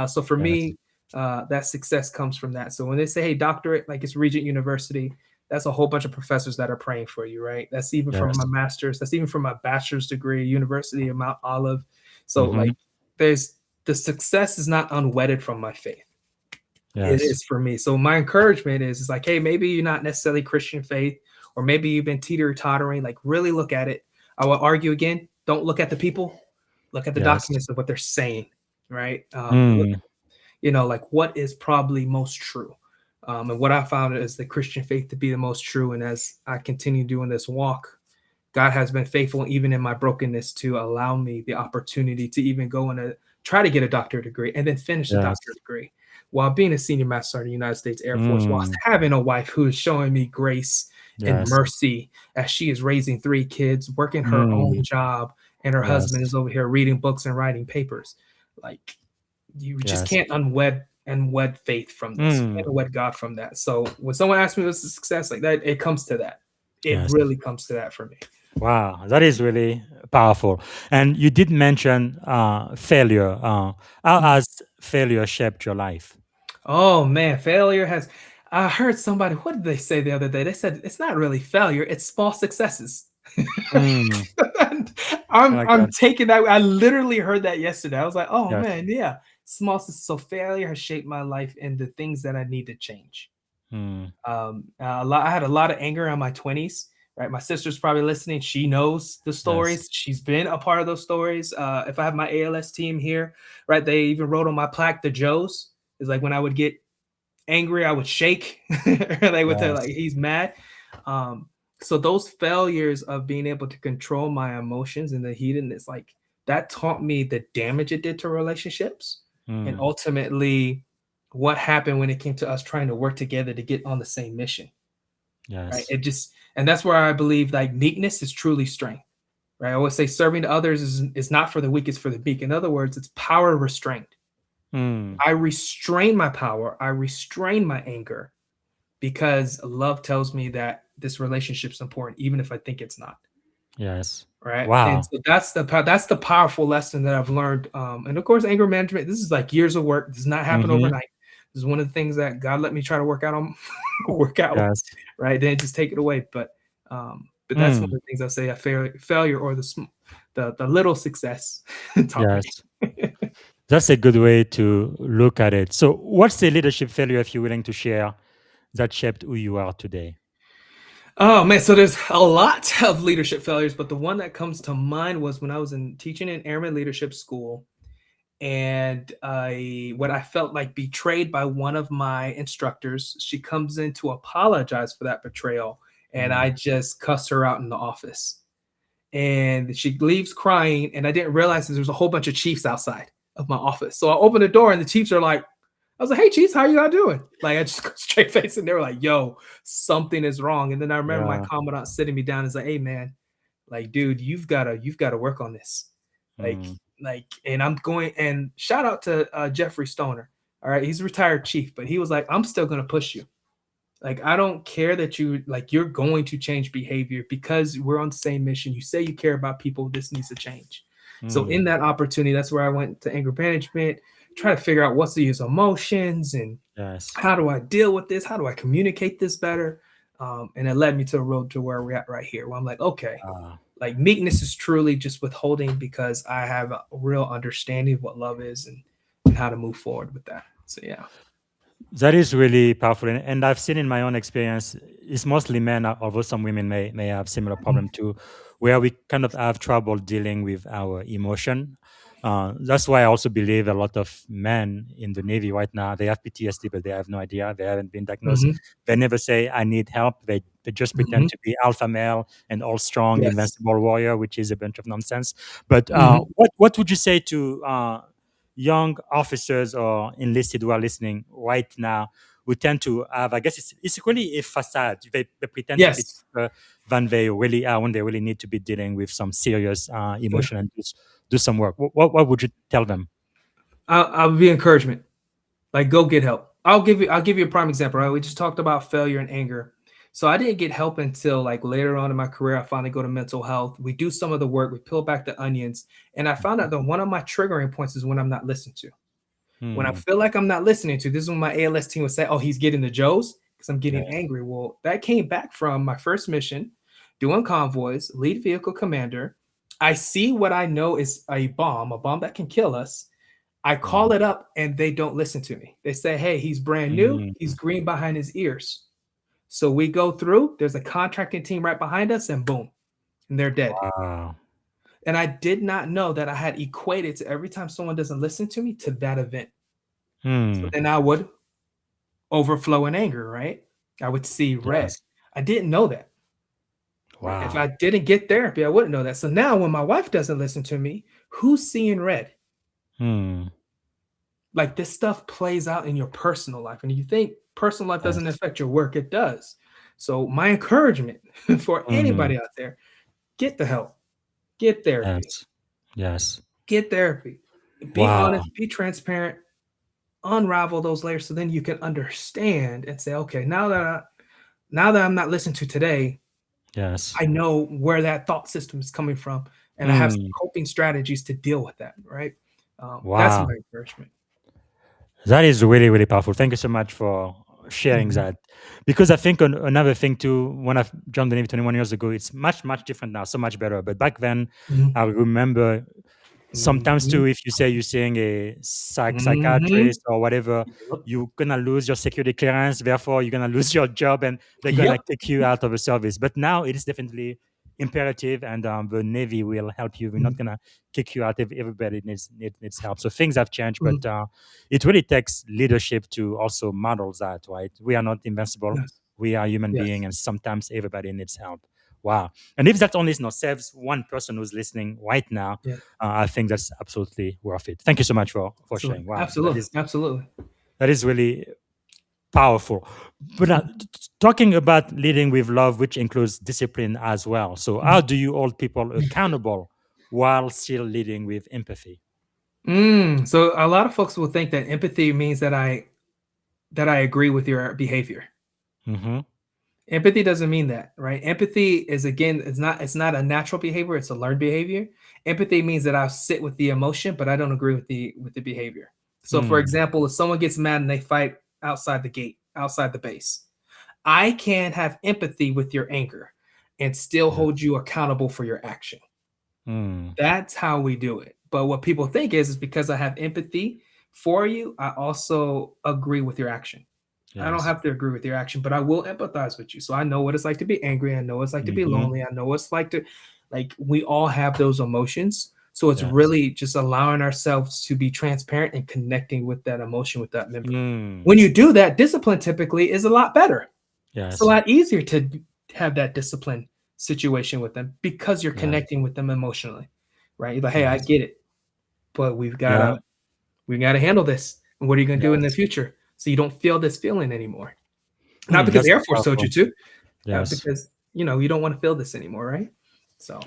So for Yes. me, that success comes from that. So when they say, hey, doctorate, like it's Regent University, that's a whole bunch of professors that are praying for you, right? That's even from my Yes. master's, that's even from my bachelor's degree, University of Mount Olive. So Hmm. like there's the success is not unwedded from my faith. It Yes. is for me. So my encouragement is like, hey, maybe you're not necessarily Christian faith, or maybe you've been teeter-tottering. Like, really look at it. I will argue again. Don't look at the people. Look at the Yes. documents of what they're saying, right? And look, Mm. like what is probably most true. And what I found is the Christian faith to be the most true. And as I continue doing this walk, God has been faithful even in my brokenness to allow me the opportunity to even go and try to get a doctorate degree and then finish the Yes. doctorate degree while being a senior master sergeant in the United States Air Force, whilst Mm. having a wife who is showing me grace and Yes. mercy as she is raising 3 kids, working her own Mm. job, and her husband Yes. is over here reading books and writing papers. Like you just Yes. can't unwed faith from this. You Mm. can't unwed God from that. So when someone asks me what's the success, like that, it comes to that. It Yes. really comes to that for me. Wow, that is really powerful. And you did mention failure. How Mhm. has failure shaped your life? Oh man, failure has. I heard somebody. What did they say the other day? They said it's not really failure; it's small successes. Mm. And I I'm like I'm that. taking that. I literally heard that yesterday. I was like, oh Yes. man, yeah, So failure has shaped my life and the things that I need to change. Mm. I had a lot of anger in my 20s. Right, my sister's probably listening. She knows the Yes. stories. She's been a part of those stories. If I have my ALS team here, right, they even wrote on my plaque the Joes. Is like when I would get angry, I would shake. They would tell like Yes. he's mad. So those failures of being able to control my emotions and the heatedness, like that taught me the damage it did to relationships, and Mm. ultimately what happened when it came to us trying to work together to get on the same mission, right? Yes. It just, and that's where I believe like meekness is truly strength, right? I always say serving to others is not for the weak, it's for the meek. In other words, it's power restraint. Mm. I restrain my power, I restrain my anger because love tells me that this relationship's important, even if I think it's not. Yes. Right. And Wow. so that's the powerful lesson that I've learned. And of course, anger management, this is like years of work. This does not happen Mm-hmm. overnight. This is one of the things that God let me try to work out on work out, Yes. right? Then just take it away. But that's one of Mm. the things I say a failure or the little success taught me. Yes. That's a good way to look at it. So, what's the leadership failure, if you're willing to share, that shaped who you are today? Oh man, so there's a lot of leadership failures, but the one that comes to mind was when I was in teaching in airman leadership school, and what I felt like betrayed by one of my instructors. She comes in to apologize for that betrayal, and Mm. I just cuss her out in the office. And she leaves crying, and I didn't realize that there's a whole bunch of chiefs outside of my office. So I open the door, and the chiefs are like, I was like, "Hey, chiefs, how you guys doing?" Like I just go straight face, and they were like, "Yo, something is wrong." And then I remember my Yeah. commandant sitting me down and is like, "Hey, man, like, dude, you've gotta work on this." Like, Mm. and I'm going, and shout out to Jeffrey Stoner. All right, he's a retired chief, but he was like, I'm still gonna push you. Like, I don't care that you're going to change behavior because we're on the same mission. You say you care about people, this needs to change. So in Mm. that opportunity, that's where I went to anger management, try to figure out what's the use emotions and Yes. how do I deal with this? How do I communicate this better? And it led me to the road to where we're at right here, where I'm like, okay, Ah. like meekness is truly just withholding because I have a real understanding of what love is and how to move forward with that. So yeah. That is really powerful, and I've seen in my own experience, it's mostly men, although some women may have similar problem too, where we kind of have trouble dealing with our emotion. That's why I also believe a lot of men in the Navy right now, they have PTSD, but they have no idea. They haven't been diagnosed. Mm-hmm. They never say, I need help. They just Mm-hmm. pretend to be alpha male and all strong, Yes. invincible warrior, which is a bunch of nonsense. But Mm-hmm. what would you say to young officers or enlisted who are listening right now, who tend to have, I guess it's really a facade. They pretend to be Yes. tougher than they really are when they really need to be dealing with some serious emotion and do some work. What would you tell them? I'll be encouragement. Like, go get help. I'll give you a prime example, right? We just talked about failure and anger. So I didn't get help until like later on in my career. I finally go to mental health. We do some of the work, we peel back the onions, and I found out that one of my triggering points is when I'm not listened to. When I Hmm. feel like I'm not listening to, this is when my ALS team would say, "Oh, he's getting the Joes because I'm getting Yes. angry." Well, that came back from my first mission, doing convoys, lead vehicle commander. I see what I know is a bomb that can kill us. I call Wow. it up and they don't listen to me. They say, "Hey, he's brand new. He's Mm. green behind his ears." So we go through, there's a contracting team right behind us, and boom, and they're dead. Wow. And I did not know that I had equated to every time someone doesn't listen to me to that event. So Hmm. then I would overflow in anger, right? I would see red. Yes. I didn't know that. Right? If I Wow. didn't get therapy, I wouldn't know that. So now when my wife doesn't listen to me, who's seeing red? Hmm. Like this stuff plays out in your personal life. And you think personal life doesn't Yes. affect your work, it does. So my encouragement for Hmm. anybody out there, get the help, get therapy, Yes. Yes. get therapy. Be Wow. honest, be transparent, unravel those layers so then you can understand and say, okay, now that I'm not listened to today, Yes. I know where that thought system is coming from, and I have some Hmm. coping strategies to deal with that. Right? That's Wow. my encouragement. That is really, really powerful. Thank you so much for sharing Mhm, that. Because I think another thing too, when I joined the Navy 21 years ago, it's much, much different now, so much better. But back then, mhm, I remember sometimes mhm, too, if you say you're seeing a mhm. psychiatrist or whatever, Yep. you're gonna lose your security clearance. Therefore, you're gonna lose your job, and they're gonna Yep. kick you out of the service. But now it is definitely imperative, and the Navy will help you. We're not Mhm, gonna kick you out if everybody needs help. So things have changed, but mhm. it really takes leadership to also model that. Right? We are not invincible. Yes. We are human Yes. beings, and sometimes everybody needs help. Wow. And if that only saves one person who's listening right now, Yeah, I think that's absolutely worth it. Thank you so much for absolutely, sharing. Wow, absolutely, absolutely. that is really powerful. But talking about leading with love, which includes discipline as well. So, how do you hold people accountable while still leading with empathy? So a lot of folks will think that empathy means that I agree with your behavior. Mm-hmm. Empathy doesn't mean that, right? Empathy is, again, it's not a natural behavior, it's a learned behavior. Empathy means that I sit with the emotion, but I don't agree with the behavior. So for Mm, example, if someone gets mad and they fight outside the gate, outside the base, I can have empathy with your anger and still hold yes. you accountable for your action. Mm, That's how we do it. But what people think is because I have empathy for you, I also agree with your action. I don't yes. have to agree with your action, but I will empathize with you. So I know what it's like to be angry. I know what it's like to be Mm-hmm. lonely. I know what it's like to, like, we all have those emotions. So it's Yes. really just allowing ourselves to be transparent and connecting with that emotion with that member. Mm, When you do that, discipline typically is a lot better. It's a yes. lot easier to have that discipline situation with them because you're Yes. connecting with them emotionally, right? You're like, hey, I Yes. get it, but we've got Yeah. to we got to handle this. And what are you going to do in the Yes. future so you don't feel this feeling anymore? Not because That's the so Air Force told you powerful. to, Yes. because you don't want to feel this anymore, right? So,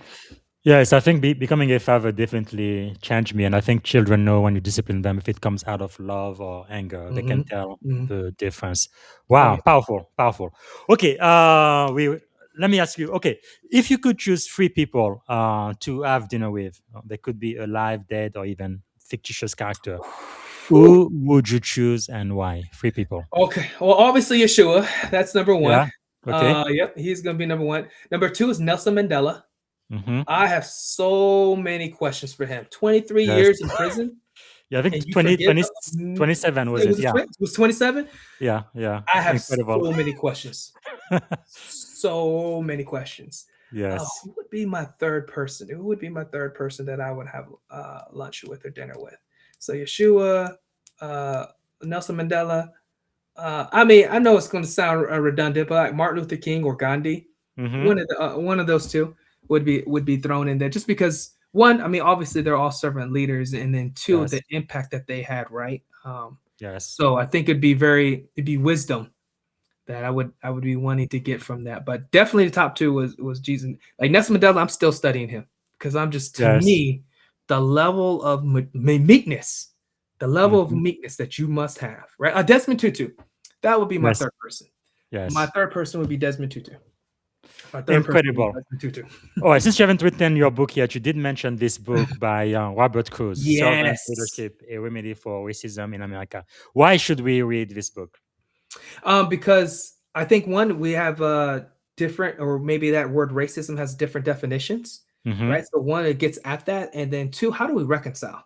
Yes, I think becoming a father definitely changed me, and I think children know when you discipline them if it comes out of love or anger. They can hmm tell hmm the difference. oh Wow, yeah. powerful, powerful. Okay, we let me ask you. Okay, if you could choose three people to have dinner with, they could be alive, dead, or even fictitious character. Whew. Who would you choose and why? Three people. Okay. Well, obviously Yeshua. That's number one. Yeah. Okay. Yep, he's gonna be number one. Number two is Nelson Mandela. Mm-hmm. I have so many questions for him. 23 Yes. years in prison, Yeah, I think and you 20, forgive 20, him. 27 was It it? was Yeah. it was 27. Yeah. Yeah. I have Incredible. so many questions. So many questions. Yes. Who would be my third person? Who would be my third person that I would have lunch with or dinner with? So Yeshua, uh, Nelson Mandela. I mean, I know it's going to sound redundant, but like Martin Luther King or Gandhi, Mm-hmm. one of those two would be thrown in there, just because one, I mean, obviously they're all servant leaders, and then two, Yes. the impact that they had, right? Yes. So I think it'd be wisdom that I would be wanting to get from that. But definitely the top two was Jesus. Like Nelson Mandela, I'm still studying him because I'm just, to Yes. me, the level of meekness, the level of Mhm. meekness that you must have, right? Desmond Tutu, that would be my Yes. third person. My Yes. third person would be Desmond Tutu. My third person would be Incredible. Desmond Tutu. All right. Since you haven't written your book yet, you did mention this book by Robert Cruz, Servant Yes. Leadership: A Remedy for Racism in America. Why should we read this book? Because I think one, we have different, or maybe that word racism has different definitions, Mm-hmm. right? So one, it gets at that, and then two, how do we reconcile?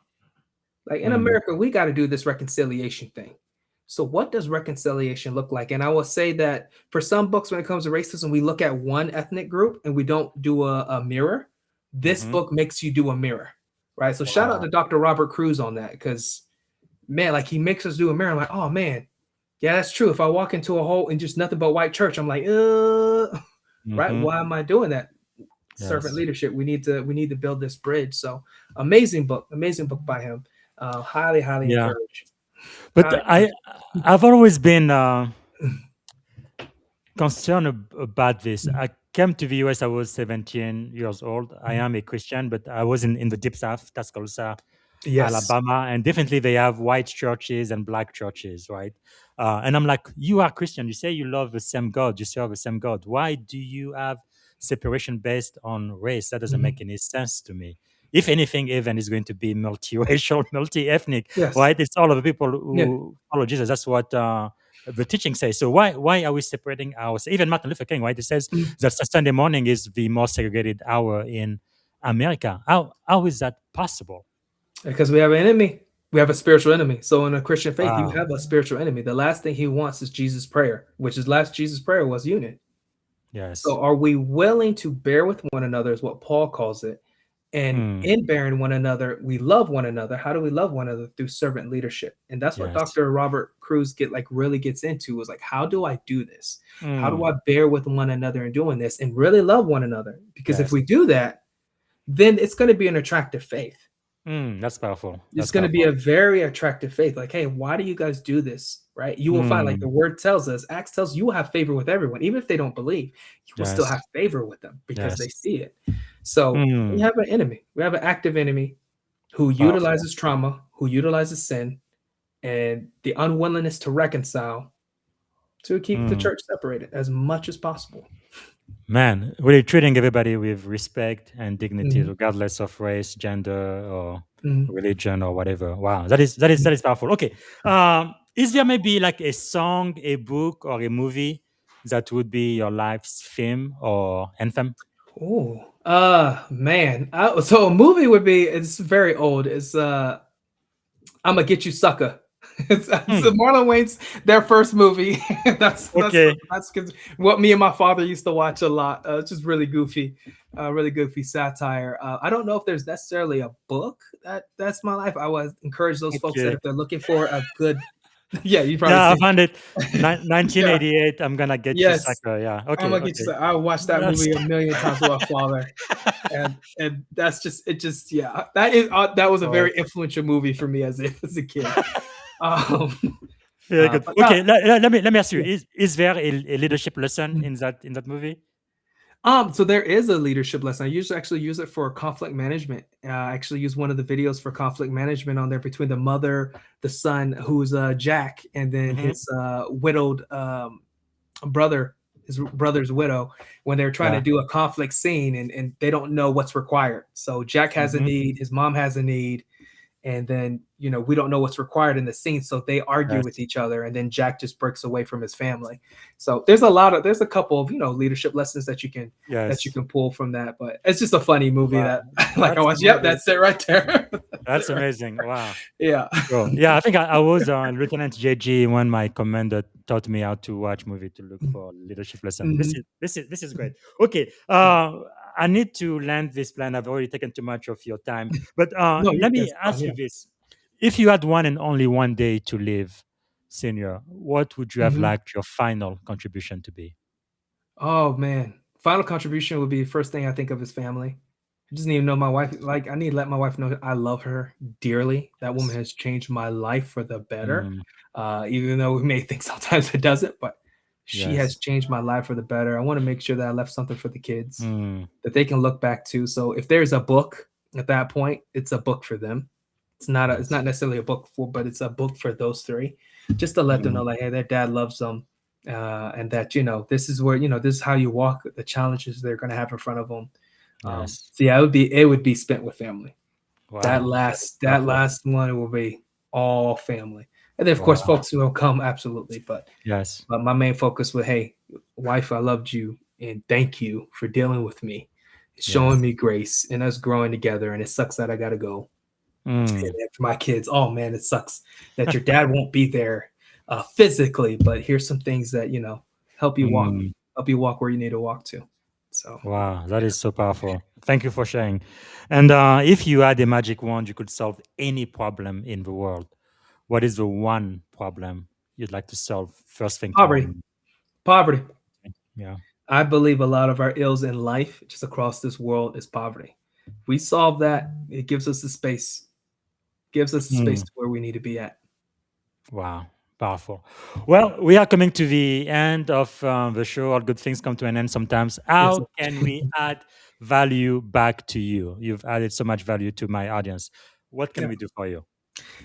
Like in Mm. America, we got to do this reconciliation thing. So what does reconciliation look like? And I will say that for some books, when it comes to racism, we look at one ethnic group and we don't do a mirror. This Mm-hmm. book makes you do a mirror, right? So shout out Wow. to Dr. Robert Cruz on that, because man, like, he makes us do a mirror. I'm like, oh man, yeah, that's true. If I walk into a hole and just nothing but white church, I'm like, right? Mm-hmm. Why am I doing that? Servant Yes. leadership. We need to build this bridge. So amazing book by him. Highly Yeah. encouraged. But Highly I've always been concerned about this. I came to the US. I was 17 years old. I am a Christian, but I was in the deep south, Tuscaloosa, Yes. Alabama, and definitely they have white churches and black churches, right? And I'm like, you are Christian. You say you love the same God. You serve the same God. Why do you have separation based on race? That doesn't Mhm. make any sense to me. If anything, even is going to be multiracial, multi-ethnic, Yes. right? It's all of the people Yeah. who follow Jesus. That's what the teaching says. So why are we separating ours? Even Martin Luther King, right? It says Mm. that Sunday morning is the most segregated hour in America. How is that possible? Because we have an enemy. We have a spiritual enemy. So in a Christian faith, you Wow. have a spiritual enemy. The last thing he wants is Jesus' prayer, which is last Jesus' prayer was unit. Yes. So are we willing to bear with one another, is what Paul calls it, And Mm. in bearing one another, we love one another. How do we love one another? Through servant leadership. And that's what Yes. Dr. Robert Cruz really gets into, is like, how do I do this? How do Mm. I bear with one another in doing this and really love one another? Because if Yes. we do that, then it's going to be an attractive faith. That's powerful. It's That's going to be powerful. a very attractive faith. Like, hey, why do you guys do this? Right? You will find, like the Mm. word tells us, Acts tells you will have favor with everyone. Even if they don't believe, you will still Yes. have favor with them because they Yes. see it. So we Mm. have an enemy. We have an active enemy who Powerful. utilizes trauma, who utilizes sin, and the unwillingness to reconcile to keep the Mm. church separated as much as possible. Man, really treating everybody with respect and dignity, Mhm, regardless of race, gender, or mhm. religion, or whatever. Wow, that is powerful. Okay, is there maybe like a song, a book, or a movie that would be your life's theme or anthem? Oh, man. So a movie would be, it's very old. It's I'ma Get You Sucker. It's Hmm. Marlon Wayne's their first movie. Okay. That's 'cause what me and my father used to watch a lot. It's just really goofy satire. I don't know if there's necessarily a book that's my life. I would encourage those folks that Okay. if they're looking for a good, yeah, you probably Yeah, I seen found it. it. Yeah, 1988. I'm gonna get you, yes. sucker. Yeah. I'm Okay. gonna get you. Okay. I watched that That's movie a million times with my father, and that's just it. Just yeah, that was a wow. very influential movie for me as a kid. Um, Very good. but Okay. Let me ask you: yeah. Is there a leadership lesson Mm. in that movie? So there is a leadership lesson. I usually actually use it for conflict management. I actually use one of the videos for conflict management on there between the mother, the son, who's Jack, and then Hmm. his widowed brother, his brother's widow, when they're trying to Yeah. do a conflict scene and they don't know what's required. So Jack has a Hmm. need, his mom has a need, and then we don't know what's required in the scene, so they argue with Yes. each other, and then Jack just breaks away from his family. So there's a couple of leadership lessons that you Yes. can pull from that, but it's just a funny movie Wow. that like I That's watched. Yep, amazing. that's it right there. That's That's it right. amazing. Wow. Yeah. Cool. Yeah, I think I was Lieutenant JG when my commander taught me how to watch movie to look for leadership lesson. This Mhm. is this is this is great. Okay, I need to land this plan. I've already taken too much of your time, but No, let that's me fine. ask you Yeah. this: if you had one and only one day to live, senior, what would you have Mhm. liked your final contribution to be? Oh man, final contribution would be the first thing I think of is family. I just need to know my wife. Like I need to let my wife know that I love her dearly. That woman Yes. has changed my life for the better. Mm, Even though we may think sometimes it doesn't, but she yes. has changed my life for the better. I want to make sure that I left something for the kids Mm, that they can look back to. So if there's a book at that point, it's a book for them. It's yes. not necessarily a book for, but it's a book for those three, just to let them Mm, know, like, hey, their dad loves them, and that this is where this is how you walk, the challenges they're going to have in front of them. yes. So yeah, it would be spent with family. That Wow. That is last that powerful. last one will be all family, and then of course Wow. folks will come absolutely, but Yes. my main focus was, hey, wife, I loved you, and thank you for dealing with me, showing Yes. me grace, and us growing together. And it sucks that I got to go. And Mm, then for my kids, oh man, it sucks that your dad won't be there physically, but here's some things that help you walk, mm. where you need to walk to. So Wow, that is so powerful. Thank you for sharing. And if you had a magic wand, you could solve any problem in the world. What is the one problem you'd like to solve first thing tomorrow poverty, morning? poverty. Yeah. I believe a lot of our ills in life, just across this world, is poverty. If we solve that, it gives us the space, Mm, to where we need to be at. wow, powerful. Well, we are coming to the end of the show. All good things come to an end sometimes. Yes. How can we add value back to you? You've added so much value to my audience. What can Yeah. we do for you?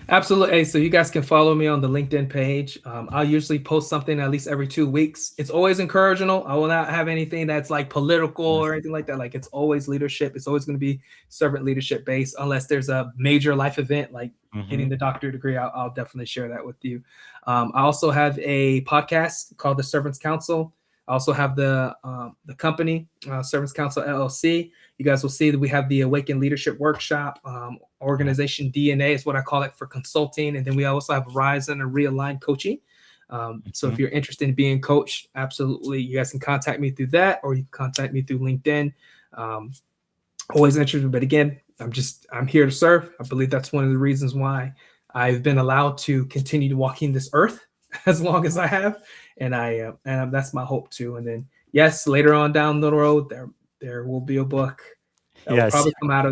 Absolutely. Hey, so you guys can follow me on the LinkedIn page. I'll usually post something at least every 2 weeks. It's always encouraging. I will not have anything that's like political Yes. or anything like that. Like it's always leadership. It's always going to be servant leadership based, unless there's a major life event like getting Hmm. the doctorate degree. I'll definitely share that with you. I also have a podcast called The Servants Council. I also have the company Servants Council LLC. You guys will see that we have the Awaken Leadership Workshop. Yeah. Organization DNA is what I call it for consulting. And then we also have Rise and Realign coaching. So if Mhm. you're interested in being coached, absolutely, you guys can contact me through that, or you can contact me through LinkedIn. Um, always interested. But again, I'm here to serve. I believe that's one of the reasons why I've been allowed to continue to walking this earth as long as I have, and that's my hope too. And then yes, later on down the road, there will be a book that will Yes. probably come out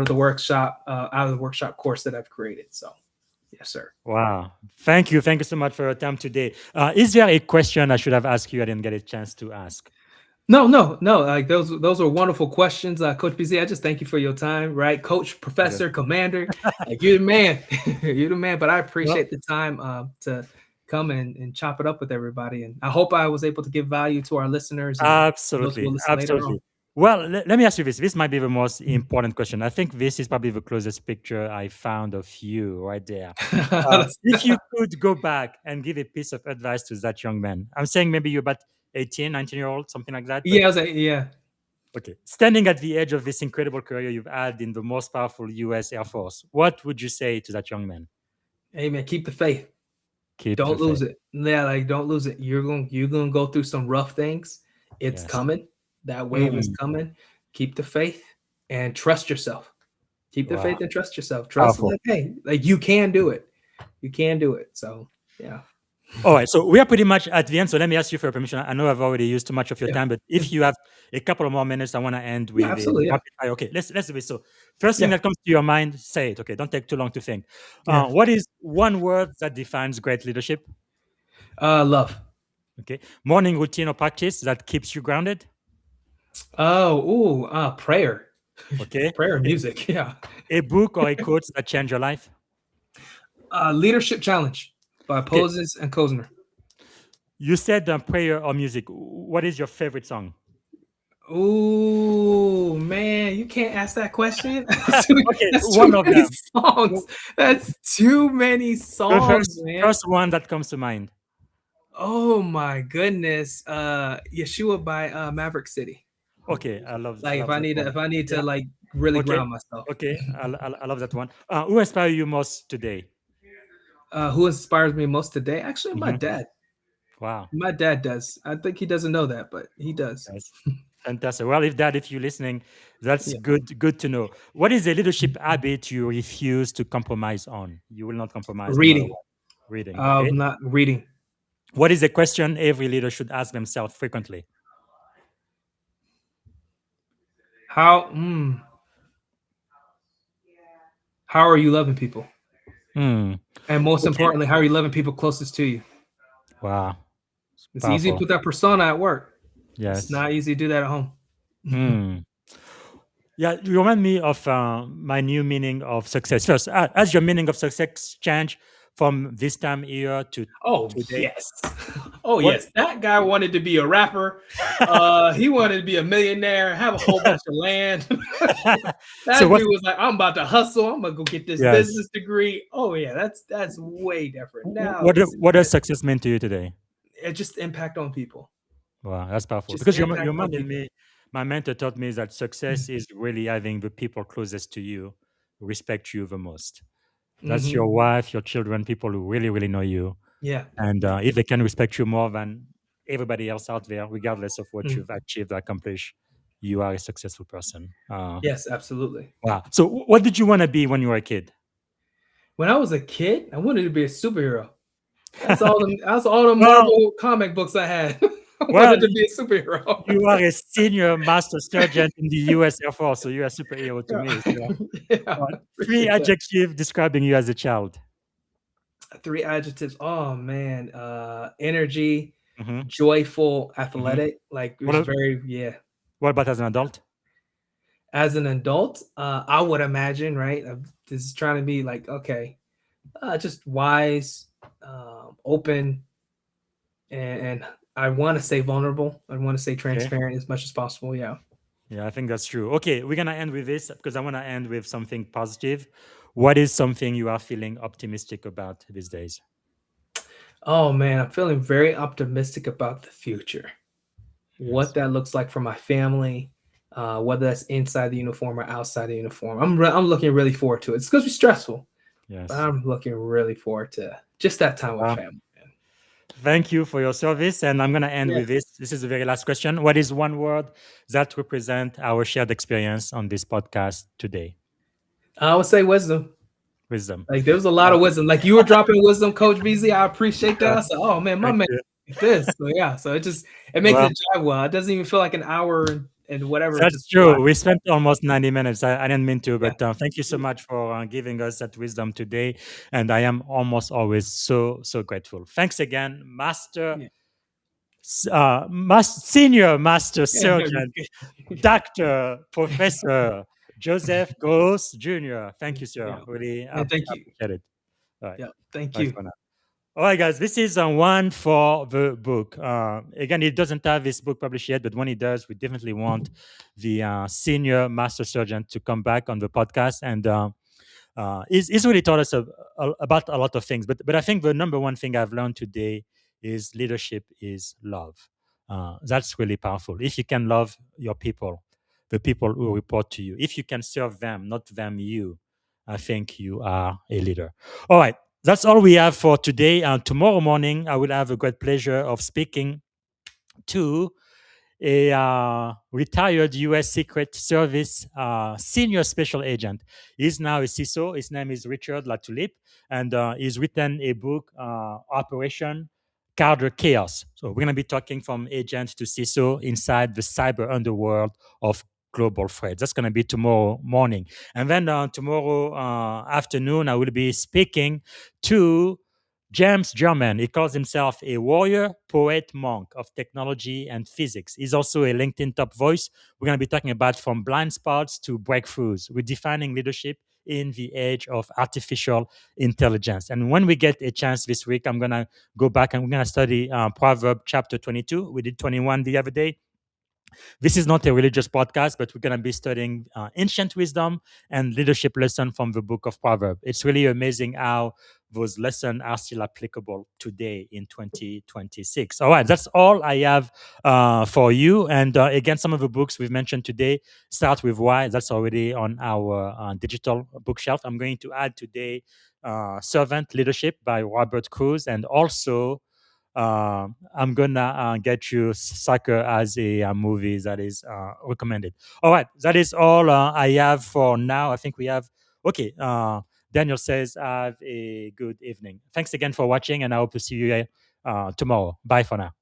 of the workshop course that I've created. So yes, sir. Wow. Thank you. Thank you so much for your time today. Is there a question I should have asked you I didn't get a chance to ask? No, no, no. Like those are wonderful questions, Coach BZ. I just thank you for your time, right, Coach, Yeah. Professor, Commander. Like you're the man, you're the man. But I Well, appreciate the time to come and chop it up with everybody, and I hope I was able to give value to our listeners and those who will absolutely. listen later on. Absolutely. Well, let me ask you this. This might be the most important question. I think this is probably the closest picture I found of you right there. If you could go back and give a piece of advice to that young man, I'm saying maybe you're about 18, 19-year-old, something like that. But Yeah, I was like, yeah. okay, standing at the edge of this incredible career you've had in the most powerful US Air Force, what would you say to that young man? Hey, man, keep the faith. Keep the Don't lose faith. it. Yeah, like don't lose it. You're gonna go through some rough things. It's Yes. coming. That wave is Mm, coming. Keep the faith and trust yourself. Keep the wow. faith and trust yourself. Trust Powerful. like, hey, like you can do it. You can do it. So yeah. All right, so we are pretty much at the end. So let me ask you for permission. I know I've already used too much of your Yeah. time, but if you have a couple of more minutes, I want to end Yeah, with a absolutely. Yeah. rapid fire. Okay, let's do this. So first thing Yeah. that comes to your mind, say it. Okay, don't take too long to think. Yeah. What is one word that defines great leadership? Love. Okay, morning routine or practice that keeps you grounded. Prayer. Okay, Prayer and a, music. Yeah. a book or a quote that changed your life. Leadership Challenge by Okay, Poses and Kozner. you said prayer or music. What is your favorite song? Oh man, you can't ask that question. That's too, Okay, that's too one of many them. songs. That's too many The songs, first man. first one that comes to mind. Oh my goodness. Yeshua by Maverick City. Okay, I love Like that one. if I need Yeah. to like really Okay. ground myself. Okay. I love that one. Who inspire you most today? Who inspires me most today? Actually, my Mhm. dad. Wow. My dad does. I think he doesn't know that, but he does. That's fantastic. Well, if Dad, if you're listening, that's Yeah. good to know. What is a leadership habit you refuse to compromise on? You will not compromise no matter Reading. what. Reading. Okay. Not reading. What is a question every leader should ask themselves frequently? How how are you loving people? Hmm. And most Okay. importantly, how are you loving people closest to you? Wow. It's easy to Powerful. put that persona at work. It's Yes. not easy to do that at home. Hmm. Yeah, you remind me of my new meaning of success. First, as your meaning of success change from this time here to Oh today, yes. Oh what? yes. That guy wanted to be a rapper. He wanted to be a millionaire, have a whole bunch of land. So That what? dude was like, I'm about to hustle. I'm gonna go get this Yes. business degree. Oh yeah, that's way different. Now What does success mean to you today? it just impact on people. Wow, that's powerful. Just Because you impact on reminded people. me, my mentor taught me that success is really having the people closest to you respect you the most. That's Mm-hmm. your wife, your children, people who really know you. Yeah. And if they can respect you more than everybody else out there, regardless of what Mm. you've achieved or accomplished, you are a successful person. Yes, absolutely. Wow. So, what did you want to be when you were a kid? When I was a kid, I wanted to be a superhero. That's all the Well, Marvel comic books I had. I well, wanted to be a superhero. you are a senior master sergeant in the U.S. Air Force, so you're a superhero to me. So, Yeah, yeah, uh, three appreciate that. adjectives describing you as a child. Three adjectives. Oh man, energy, Hmm. joyful, Hmm. athletic. Like it What, was a- very yeah. what about as an adult? As an adult, I would imagine right. This is trying to be like okay, just wise, open, and I want to say vulnerable. I want to say Okay. transparent as much as possible. Yeah. Yeah, I think that's true. Okay, we're gonna end with this because I want to end with something positive. What is something you are feeling optimistic about these days? Oh man, I'm feeling very optimistic about the future. What Yes. that looks like for my family, whether that's inside the uniform or outside the uniform. I'm looking really forward to it. It's going to be stressful, but Yes. I'm looking really forward to just that time with Wow. family. Man. Thank you for your service. And I'm going to end Yeah. with this. This is the very last question. What is one word that represents our shared experience on this podcast today? I would say wisdom. Wisdom. Like there was a lot of wisdom. Like you were dropping wisdom, Coach BZ. I appreciate that. I said, oh man, my Thank man you. like this. So yeah, so it makes Well, it jive well. It doesn't even feel like an hour and whatever. It that's just true. flies. We spent almost 90 minutes. I didn't mean to, Yeah. but thank you so much for giving us that wisdom today. And I am almost always so, so grateful. Thanks again, Yeah. Senior Master Yeah. Surgeon, Dr. Professor Joseph Groce Jr. Thank you, sir. Yeah. Really And thank you. appreciate it. All right. Yeah. Thank Bye you. for now. All right, guys, this is one for the book. Again, it doesn't have this book published yet, but when it does, we definitely want the senior master surgeon to come back on the podcast. And he's really taught us about a lot of things. But I think the number one thing I've learned today is leadership is love. That's really powerful. If you can love your people, the people who report to you, if you can serve them, not them you, I think you are a leader. All right. That's all we have for today. Tomorrow morning, I will have a great pleasure of speaking to a retired U.S. Secret Service senior special agent. He's now a CISO. His name is Richard Latulippe, and he's written a book, Operation Counter Chaos. So we're going to be talking from agent to CISO inside the cyber underworld of global threats. That's going to be tomorrow morning. And then tomorrow afternoon, I will be speaking to James German. He calls himself a warrior, poet, monk of technology and physics. He's also a LinkedIn top voice. We're going to be talking about from blind spots to breakthroughs, redefining leadership in the age of artificial intelligence. And when we get a chance this week, I'm going to go back and we're going to study Proverbs chapter 22. We did 21 the other day. This is not a religious podcast, but we're going to be studying ancient wisdom and leadership lesson from the book of Proverbs. It's really amazing how those lessons are still applicable today in 2026. All right, that's all I have for you. And again, some of the books we've mentioned today start with Why. That's already on our digital bookshelf. I'm going to add today Servant Leadership by Robert Cruz, and also I'm gonna get you Soccer as a movie that is recommended. All right, that is all I have for now. I think we have okay. Daniel says, "Have a good evening." Thanks again for watching, and I hope to see you tomorrow. Bye for now.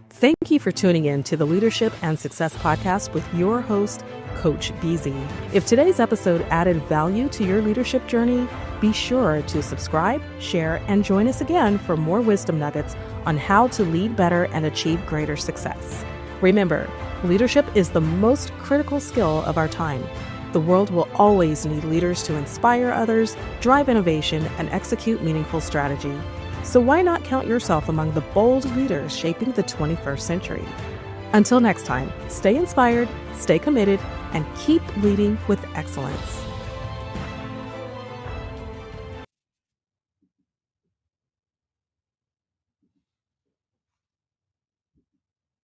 Thank you for tuning in to the Leadership and Success Podcast with your host, Coach BZ. If today's episode added value to your leadership journey, be sure to subscribe, share, and join us again for more wisdom nuggets on how to lead better and achieve greater success. Remember, leadership is the most critical skill of our time. The world will always need leaders to inspire others, drive innovation, and execute meaningful strategy. So why not count yourself among the bold leaders shaping the 21st century? Until next time, stay inspired, stay committed, and keep leading with excellence.